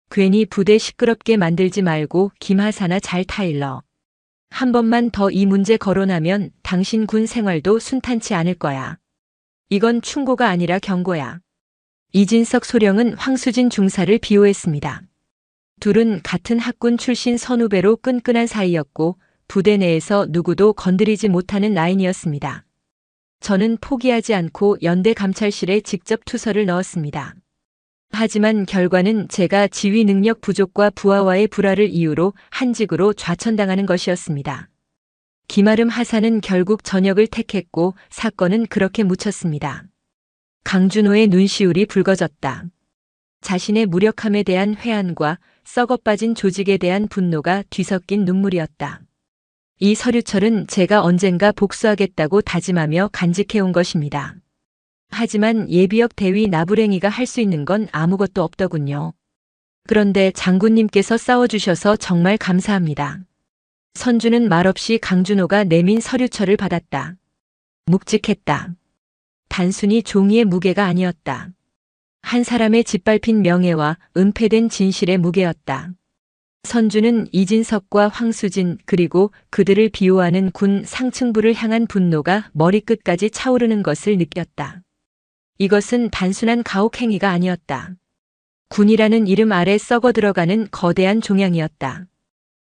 괜히 부대 시끄럽게 만들지 말고 김 하사나 잘 타일러. 한 번만 더 이 문제 거론하면 당신 군 생활도 순탄치 않을 거야. 이건 충고가 아니라 경고야. 이진석 소령은 황수진 중사를 비호했습니다. 둘은 같은 학군 출신 선후배로 끈끈한 사이였고 부대 내에서 누구도 건드리지 못하는 라인이었습니다. 저는 포기하지 않고 연대 감찰실에 직접 투서를 넣었습니다. 하지만 결과는 제가 지휘 능력 부족과 부하와의 불화를 이유로 한직으로 좌천당하는 것이었습니다. 김아름 하사는 결국 전역을 택했고 사건은 그렇게 묻혔습니다. 강준호의 눈시울이 붉어졌다. 자신의 무력함에 대한 회한과 썩어빠진 조직에 대한 분노가 뒤섞인 눈물이었다. 이 서류철은 제가 언젠가 복수하겠다고 다짐하며 간직해온 것입니다. 하지만 예비역 대위 나부랭이가 할 수 있는 건 아무것도 없더군요. 그런데 장군님께서 싸워주셔서 정말 감사합니다. 선주는 말없이 강준호가 내민 서류철을 받았다. 묵직했다. 단순히 종이의 무게가 아니었다. 한 사람의 짓밟힌 명예와 은폐된 진실의 무게였다. 선주는 이진석과 황수진 그리고 그들을 비호하는 군 상층부를 향한 분노가 머리끝까지 차오르는 것을 느꼈다. 이것은 단순한 가혹행위가 아니었다. 군이라는 이름 아래 썩어 들어가는 거대한 종양이었다.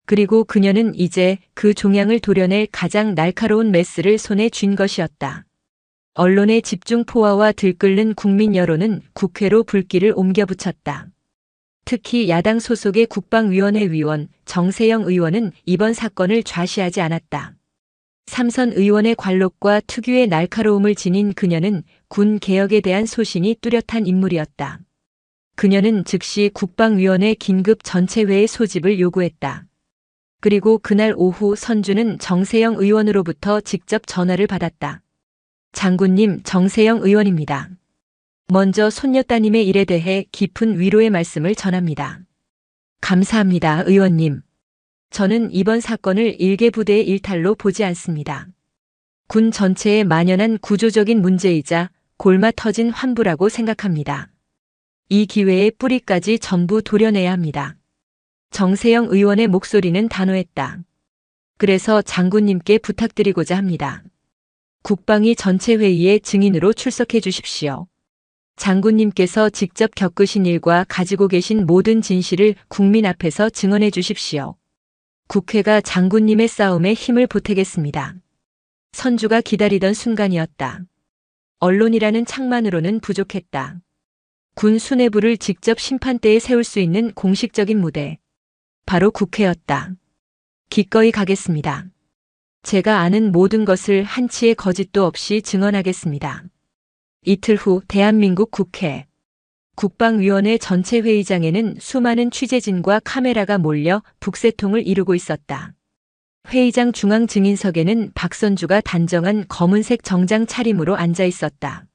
그리고 그녀는 이제 그 종양을 도려낼 가장 날카로운 메스를 손에 쥔 것이었다. 언론의 집중 포화와 들끓는 국민 여론은 국회로 불길을 옮겨 붙였다. 특히 야당 소속의 국방위원회 위원 정세영 의원은 이번 사건을 좌시하지 않았다. 삼선 의원의 관록과 특유의 날카로움을 지닌 그녀는 군 개혁에 대한 소신이 뚜렷한 인물이었다. 그녀는 즉시 국방위원회 긴급 전체회의 소집을 요구했다. 그리고 그날 오후 선주는 정세영 의원으로부터 직접 전화를 받았다. 장군님, 정세영 의원입니다. 먼저 손녀따님의 일에 대해 깊은 위로의 말씀을 전합니다. 감사합니다, 의원님. 저는 이번 사건을 일개 부대의 일탈로 보지 않습니다. 군 전체에 만연한 구조적인 문제이자 골마 터진 환부라고 생각합니다. 이 기회에 뿌리까지 전부 도려내야 합니다. 정세영 의원의 목소리는 단호했다. 그래서 장군님께 부탁드리고자 합니다. 국방위 전체 회의에 증인으로 출석해 주십시오. 장군님께서 직접 겪으신 일과 가지고 계신 모든 진실을 국민 앞에서 증언해 주십시오. 국회가 장군님의 싸움에 힘을 보태겠습니다. 선주가 기다리던 순간이었다. 언론이라는 창만으로는 부족했다. 군 수뇌부를 직접 심판대에 세울 수 있는 공식적인 무대. 바로 국회였다. 기꺼이 가겠습니다. 제가 아는 모든 것을 한치의 거짓도 없이 증언하겠습니다. 이틀 후 대한민국 국회. 국방위원회 전체 회의장에는 수많은 취재진과 카메라가 몰려 북새통을 이루고 있었다. 회의장 중앙 증인석에는 박선주가 단정한 검은색 정장 차림으로 앉아 있었다.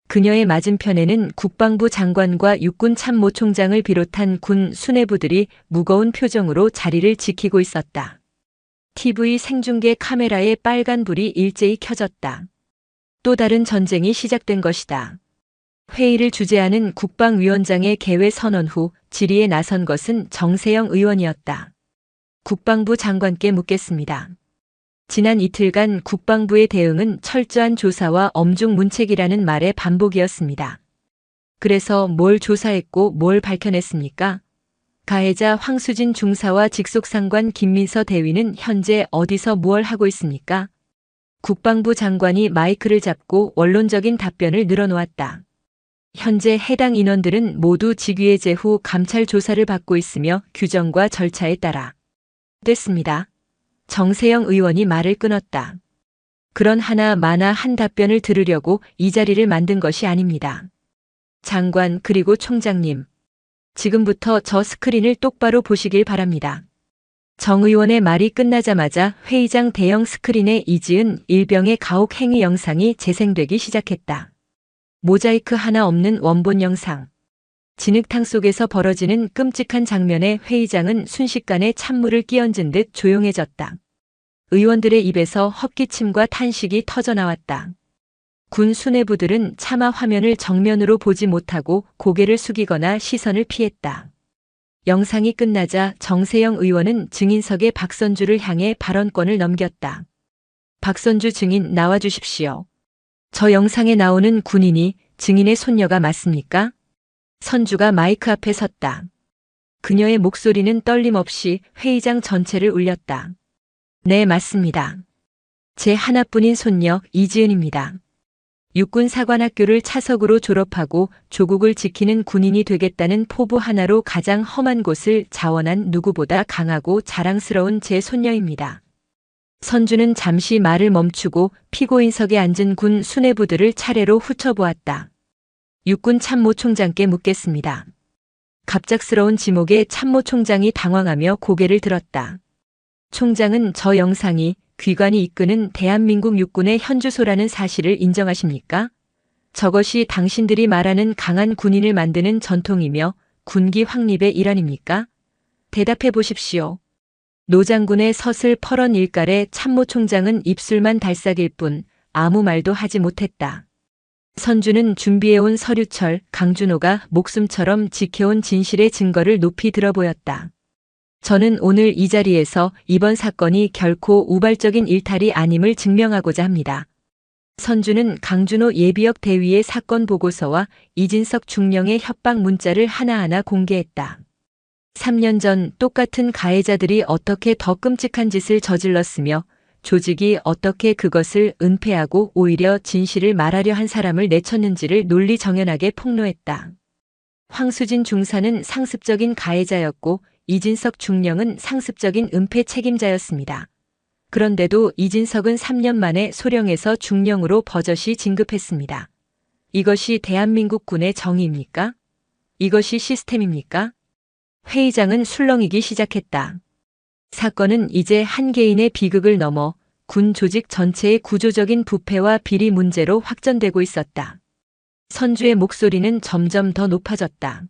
그녀의 맞은편에는 국방부 장관과 육군 참모총장을 비롯한 군 수뇌부들이 무거운 표정으로 자리를 지키고 있었다. TV 생중계 카메라에 빨간 불이 일제히 켜졌다. 또 다른 전쟁이 시작된 것이다. 회의를 주재하는 국방위원장의 개회 선언 후 질의에 나선 것은 정세영 의원이었다. 국방부 장관께 묻겠습니다. 지난 이틀간 국방부의 대응은 철저한 조사와 엄중 문책이라는 말의 반복이었습니다. 그래서 뭘 조사했고 뭘 밝혀냈습니까? 가해자 황수진 중사와 직속상관 김민서 대위는 현재 어디서 무얼 하고 있습니까? 국방부 장관이 마이크를 잡고 원론적인 답변을 늘어놓았다. 현재 해당 인원들은 모두 직위해제 후 감찰 조사를 받고 있으며 규정과 절차에 따라 됐습니다. 정세영 의원이 말을 끊었다. 그런 하나마나 한 답변을 들으려고 이 자리를 만든 것이 아닙니다. 장관 그리고 총장님. 지금부터 저 스크린을 똑바로 보시길 바랍니다. 정 의원의 말이 끝나자마자 회의장 대형 스크린에 이지은 일병의 가혹 행위 영상이 재생되기 시작했다. 모자이크 하나 없는 원본 영상. 진흙탕 속에서 벌어지는 끔찍한 장면에 회의장은 순식간에 찬물을 끼얹은 듯 조용해졌다. 의원들의 입에서 헛기침과 탄식이 터져나왔다. 군 수뇌부들은 차마 화면을 정면으로 보지 못하고 고개를 숙이거나 시선을 피했다. 영상이 끝나자 정세영 의원은 증인석에 박선주를 향해 발언권을 넘겼다. 박선주 증인 나와주십시오. 저 영상에 나오는 군인이 증인의 손녀가 맞습니까? 선주가 마이크 앞에 섰다. 그녀의 목소리는 떨림 없이 회의장 전체를 울렸다. 네, 맞습니다. 제 하나뿐인 손녀 이지은입니다. 육군사관학교를 차석으로 졸업하고 조국을 지키는 군인이 되겠다는 포부 하나로 가장 험한 곳을 자원한 누구보다 강하고 자랑스러운 제 손녀입니다. 선주는 잠시 말을 멈추고 피고인석에 앉은 군 수뇌부들을 차례로 훑어보았다. 육군 참모총장께 묻겠습니다. 갑작스러운 지목에 참모총장이 당황하며 고개를 들었다. 총장은 저 영상이 귀관이 이끄는 대한민국 육군의 현주소라는 사실을 인정하십니까? 저것이 당신들이 말하는 강한 군인을 만드는 전통이며 군기 확립의 일환입니까? 대답해 보십시오. 노장군의 서슬 퍼런 일갈에 참모총장은 입술만 달싹일 뿐 아무 말도 하지 못했다. 선주는 준비해온 서류철, 강준호가 목숨처럼 지켜온 진실의 증거를 높이 들어 보였다. 저는 오늘 이 자리에서 이번 사건이 결코 우발적인 일탈이 아님을 증명하고자 합니다. 선주는 강준호 예비역 대위의 사건 보고서와 이진석 중령의 협박 문자를 하나하나 공개했다. 3년 전 똑같은 가해자들이 어떻게 더 끔찍한 짓을 저질렀으며 조직이 어떻게 그것을 은폐하고 오히려 진실을 말하려 한 사람을 내쳤는지를 논리정연하게 폭로했다. 황수진 중사는 상습적인 가해자였고 이진석 중령은 상습적인 은폐 책임자였습니다. 그런데도 이진석은 3년 만에 소령에서 중령으로 버젓이 진급했습니다. 이것이 대한민국 군의 정의입니까? 이것이 시스템입니까? 회의장은 술렁이기 시작했다. 사건은 이제 한 개인의 비극을 넘어 군 조직 전체의 구조적인 부패와 비리 문제로 확전되고 있었다. 선주의 목소리는 점점 더 높아졌다.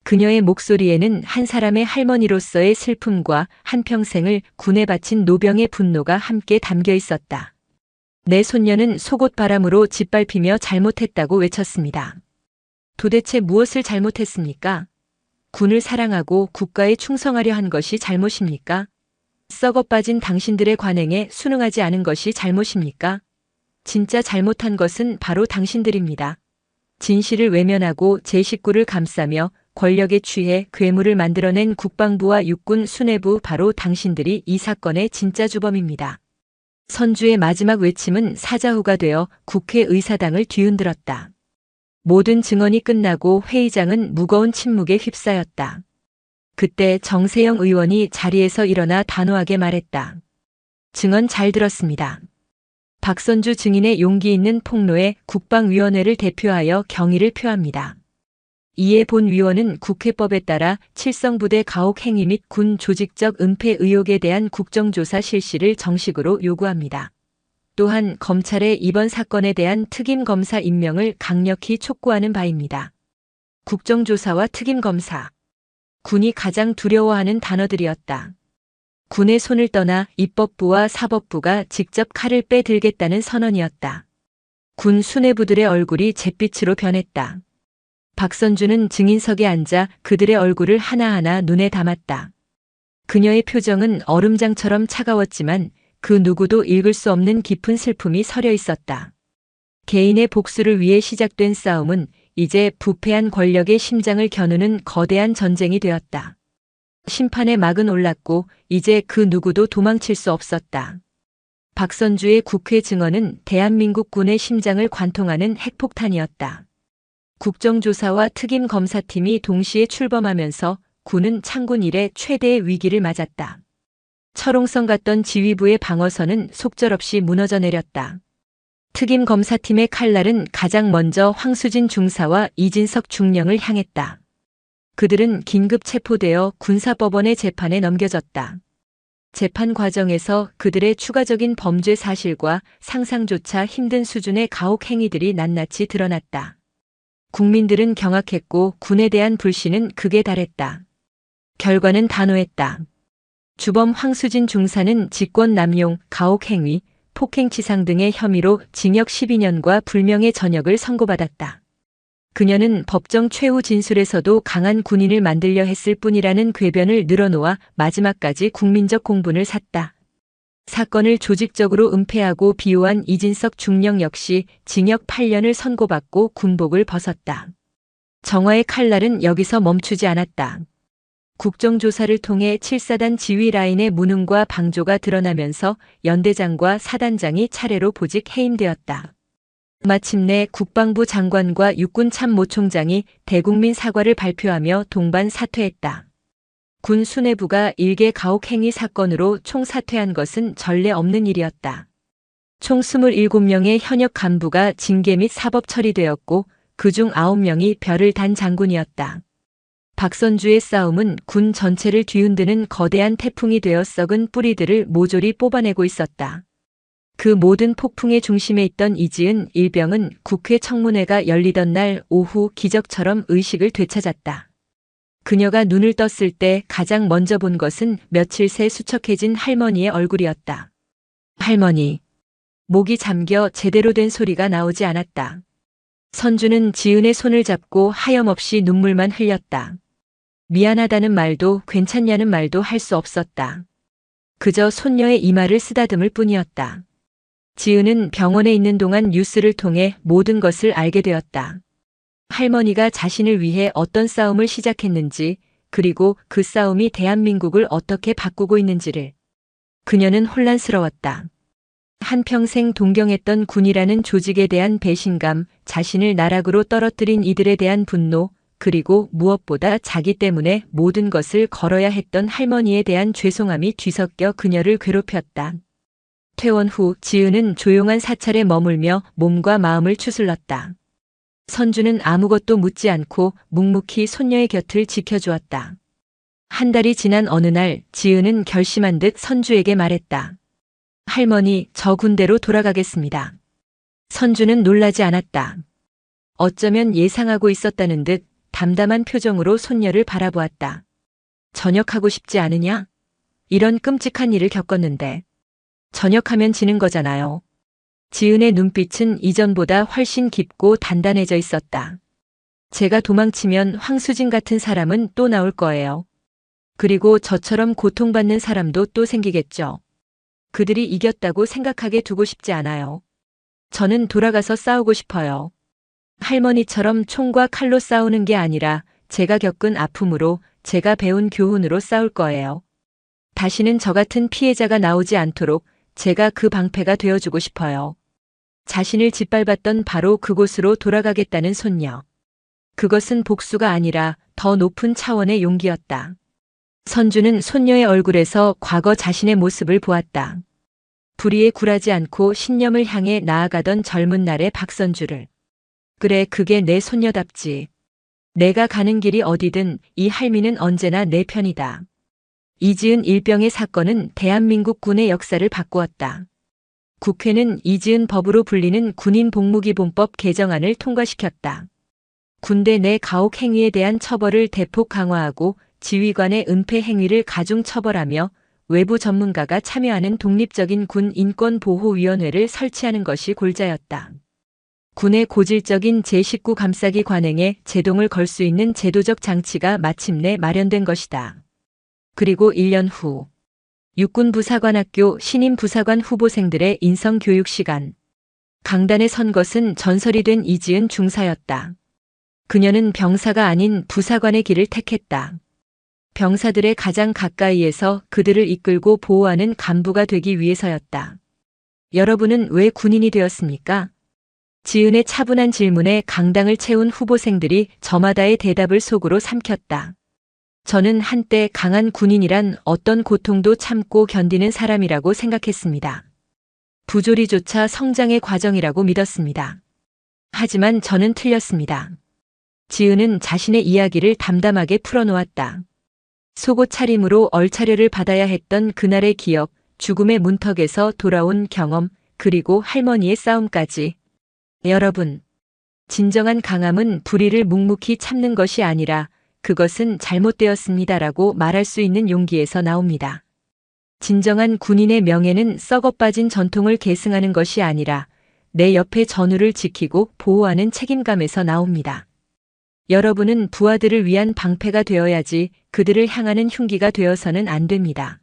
그녀의 목소리에는 한 사람의 할머니로서의 슬픔과 한평생을 군에 바친 노병의 분노가 함께 담겨 있었다. 내 손녀는 속옷바람으로 짓밟히며 잘못했다고 외쳤습니다. 도대체 무엇을 잘못했습니까? 군을 사랑하고 국가에 충성하려 한 것이 잘못입니까? 썩어 빠진 당신들의 관행에 순응하지 않은 것이 잘못입니까? 진짜 잘못한 것은 바로 당신들입니다. 진실을 외면하고 제 식구를 감싸며 권력에 취해 괴물을 만들어낸 국방부와 육군 수뇌부 바로 당신들이 이 사건의 진짜 주범입니다. 선주의 마지막 외침은 사자후가 되어 국회의사당을 뒤흔들었다. 모든 증언이 끝나고 회의장은 무거운 침묵에 휩싸였다. 그때 정세영 의원이 자리에서 일어나 단호하게 말했다. 증언 잘 들었습니다. 박선주 증인의 용기 있는 폭로에 국방위원회를 대표하여 경의를 표합니다. 이에 본 위원은 국회법에 따라 칠성부대 가혹 행위 및 군 조직적 은폐 의혹에 대한 국정조사 실시를 정식으로 요구합니다. 또한 검찰의 이번 사건에 대한 특임검사 임명을 강력히 촉구하는 바입니다. 국정조사와 특임검사. 군이 가장 두려워하는 단어들이었다. 군의 손을 떠나 입법부와 사법부가 직접 칼을 빼들겠다는 선언이었다. 군 수뇌부들의 얼굴이 잿빛으로 변했다. 박선주는 증인석에 앉아 그들의 얼굴을 하나하나 눈에 담았다. 그녀의 표정은 얼음장처럼 차가웠지만 그 누구도 읽을 수 없는 깊은 슬픔이 서려 있었다. 개인의 복수를 위해 시작된 싸움은 이제 부패한 권력의 심장을 겨누는 거대한 전쟁이 되었다. 심판의 막은 올랐고 이제 그 누구도 도망칠 수 없었다. 박선주의 국회 증언은 대한민국 군의 심장을 관통하는 핵폭탄이었다. 국정조사와 특임검사팀이 동시에 출범하면서 군은 창군 이래 최대의 위기를 맞았다. 철옹성 같던 지휘부의 방어선은 속절없이 무너져 내렸다. 특임검사팀의 칼날은 가장 먼저 황수진 중사와 이진석 중령을 향했다. 그들은 긴급 체포되어 군사법원의 재판에 넘겨졌다. 재판 과정에서 그들의 추가적인 범죄 사실과 상상조차 힘든 수준의 가혹 행위들이 낱낱이 드러났다. 국민들은 경악했고 군에 대한 불신은 극에 달했다. 결과는 단호했다. 주범 황수진 중사는 직권 남용, 가혹 행위, 폭행치상 등의 혐의로 징역 12년과 불명예 전역을 선고받았다. 그녀는 법정 최후 진술에서도 강한 군인을 만들려 했을 뿐이라는 궤변을 늘어놓아 마지막까지 국민적 공분을 샀다. 사건을 조직적으로 은폐하고 비호한 이진석 중령 역시 징역 8년을 선고받고 군복을 벗었다. 정화의 칼날은 여기서 멈추지 않았다. 국정조사를 통해 7사단 지휘 라인의 무능과 방조가 드러나면서 연대장과 사단장이 차례로 보직 해임되었다. 마침내 국방부 장관과 육군 참모총장이 대국민 사과를 발표하며 동반 사퇴했다. 군 수뇌부가 일개 가혹행위 사건으로 총사퇴한 것은 전례 없는 일이었다. 총 27명의 현역 간부가 징계 및 사법 처리되었고 그중 9명이 별을 단 장군이었다. 박선주의 싸움은 군 전체를 뒤흔드는 거대한 태풍이 되어 썩은 뿌리들을 모조리 뽑아내고 있었다. 그 모든 폭풍의 중심에 있던 이지은 일병은 국회 청문회가 열리던 날 오후 기적처럼 의식을 되찾았다. 그녀가 눈을 떴을 때 가장 먼저 본 것은 며칠 새 수척해진 할머니의 얼굴이었다. 할머니. 목이 잠겨 제대로 된 소리가 나오지 않았다. 선주는 지은의 손을 잡고 하염없이 눈물만 흘렸다. 미안하다는 말도 괜찮냐는 말도 할 수 없었다. 그저 손녀의 이마를 쓰다듬을 뿐이었다. 지은은 병원에 있는 동안 뉴스를 통해 모든 것을 알게 되었다. 할머니가 자신을 위해 어떤 싸움을 시작했는지, 그리고 그 싸움이 대한민국을 어떻게 바꾸고 있는지를. 그녀는 혼란스러웠다. 한평생 동경했던 군이라는 조직에 대한 배신감, 자신을 나락으로 떨어뜨린 이들에 대한 분노, 그리고 무엇보다 자기 때문에 모든 것을 걸어야 했던 할머니에 대한 죄송함이 뒤섞여 그녀를 괴롭혔다. 퇴원 후 지은은 조용한 사찰에 머물며 몸과 마음을 추슬렀다. 선주는 아무것도 묻지 않고 묵묵히 손녀의 곁을 지켜주었다. 한 달이 지난 어느 날 지은은 결심한 듯 선주에게 말했다. 할머니, 저 군대로 돌아가겠습니다. 선주는 놀라지 않았다. 어쩌면 예상하고 있었다는 듯 담담한 표정으로 손녀를 바라보았다. 전역하고 싶지 않으냐? 이런 끔찍한 일을 겪었는데. 전역하면 지는 거잖아요. 지은의 눈빛은 이전보다 훨씬 깊고 단단해져 있었다. 제가 도망치면 황수진 같은 사람은 또 나올 거예요. 그리고 저처럼 고통받는 사람도 또 생기겠죠. 그들이 이겼다고 생각하게 두고 싶지 않아요. 저는 돌아가서 싸우고 싶어요. 할머니처럼 총과 칼로 싸우는 게 아니라 제가 겪은 아픔으로, 제가 배운 교훈으로 싸울 거예요. 다시는 저 같은 피해자가 나오지 않도록 제가 그 방패가 되어주고 싶어요. 자신을 짓밟았던 바로 그곳으로 돌아가겠다는 손녀. 그것은 복수가 아니라 더 높은 차원의 용기였다. 선주는 손녀의 얼굴에서 과거 자신의 모습을 보았다. 불의에 굴하지 않고 신념을 향해 나아가던 젊은 날의 박선주를. 그래, 그게 내 손녀답지. 내가 가는 길이 어디든 이 할미는 언제나 내 편이다. 이지은 일병의 사건은 대한민국 군의 역사를 바꾸었다. 국회는 이지은 법으로 불리는 군인복무기본법 개정안을 통과시켰다. 군대 내 가혹 행위에 대한 처벌을 대폭 강화하고 지휘관의 은폐 행위를 가중 처벌하며 외부 전문가가 참여하는 독립적인 군 인권보호위원회를 설치하는 것이 골자였다. 군의 고질적인 제19 감싸기 관행에 제동을 걸 수 있는 제도적 장치가 마침내 마련된 것이다. 그리고 1년 후 육군부사관학교 신임 부사관 후보생들의 인성교육 시간. 강단에 선 것은 전설이 된 이지은 중사였다. 그녀는 병사가 아닌 부사관의 길을 택했다. 병사들의 가장 가까이에서 그들을 이끌고 보호하는 간부가 되기 위해서였다. 여러분은 왜 군인이 되었습니까? 지은의 차분한 질문에 강당을 채운 후보생들이 저마다의 대답을 속으로 삼켰다. 저는 한때 강한 군인이란 어떤 고통도 참고 견디는 사람이라고 생각했습니다. 부조리조차 성장의 과정이라고 믿었습니다. 하지만 저는 틀렸습니다. 지은은 자신의 이야기를 담담하게 풀어놓았다. 속옷 차림으로 얼차려를 받아야 했던 그날의 기억, 죽음의 문턱에서 돌아온 경험, 그리고 할머니의 싸움까지. 여러분, 진정한 강함은 불의를 묵묵히 참는 것이 아니라 그것은 잘못되었습니다라고 말할 수 있는 용기에서 나옵니다. 진정한 군인의 명예는 썩어빠진 전통을 계승하는 것이 아니라 내 옆의 전우를 지키고 보호하는 책임감에서 나옵니다. 여러분은 부하들을 위한 방패가 되어야지 그들을 향하는 흉기가 되어서는 안 됩니다.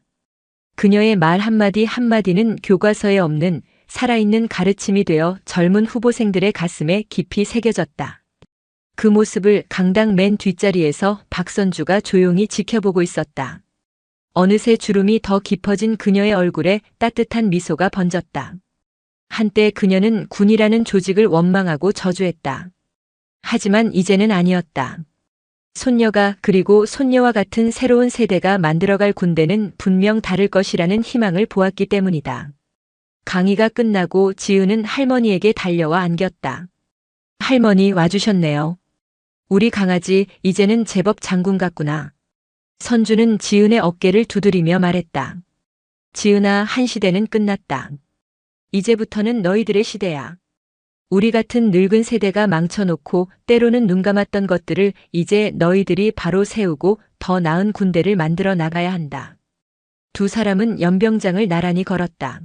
그녀의 말 한마디 한마디는 교과서에 없는 살아있는 가르침이 되어 젊은 후보생들의 가슴에 깊이 새겨졌다. 그 모습을 강당 맨 뒷자리에서 박선주가 조용히 지켜보고 있었다. 어느새 주름이 더 깊어진 그녀의 얼굴에 따뜻한 미소가 번졌다. 한때 그녀는 군이라는 조직을 원망하고 저주했다. 하지만 이제는 아니었다. 손녀가 그리고 손녀와 같은 새로운 세대가 만들어갈 군대는 분명 다를 것이라는 희망을 보았기 때문이다. 강의가 끝나고 지은은 할머니에게 달려와 안겼다. 할머니 와주셨네요. 우리 강아지 이제는 제법 장군 같구나. 선주는 지은의 어깨를 두드리며 말했다. 지은아, 한 시대는 끝났다. 이제부터는 너희들의 시대야. 우리 같은 늙은 세대가 망쳐놓고 때로는 눈 감았던 것들을 이제 너희들이 바로 세우고 더 나은 군대를 만들어 나가야 한다. 두 사람은 연병장을 나란히 걸었다.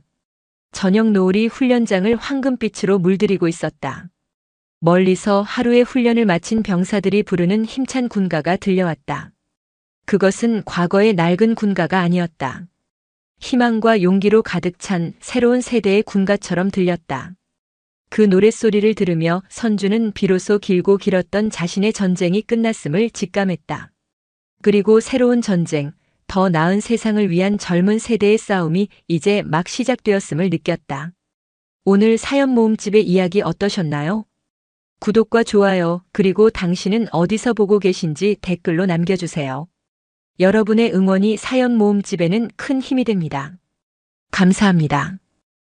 저녁 노을이 훈련장을 황금빛으로 물들이고 있었다. 멀리서 하루의 훈련을 마친 병사들이 부르는 힘찬 군가가 들려왔다. 그것은 과거의 낡은 군가가 아니었다. 희망과 용기로 가득 찬 새로운 세대의 군가처럼 들렸다. 그 노랫소리를 들으며 선주는 비로소 길고 길었던 자신의 전쟁이 끝났음을 직감했다. 그리고 새로운 전쟁, 더 나은 세상을 위한 젊은 세대의 싸움이 이제 막 시작되었음을 느꼈다. 오늘 사연 모음집의 이야기 어떠셨나요? 구독과 좋아요, 그리고 당신은 어디서 보고 계신지 댓글로 남겨주세요. 여러분의 응원이 사연 모음집에는 큰 힘이 됩니다. 감사합니다.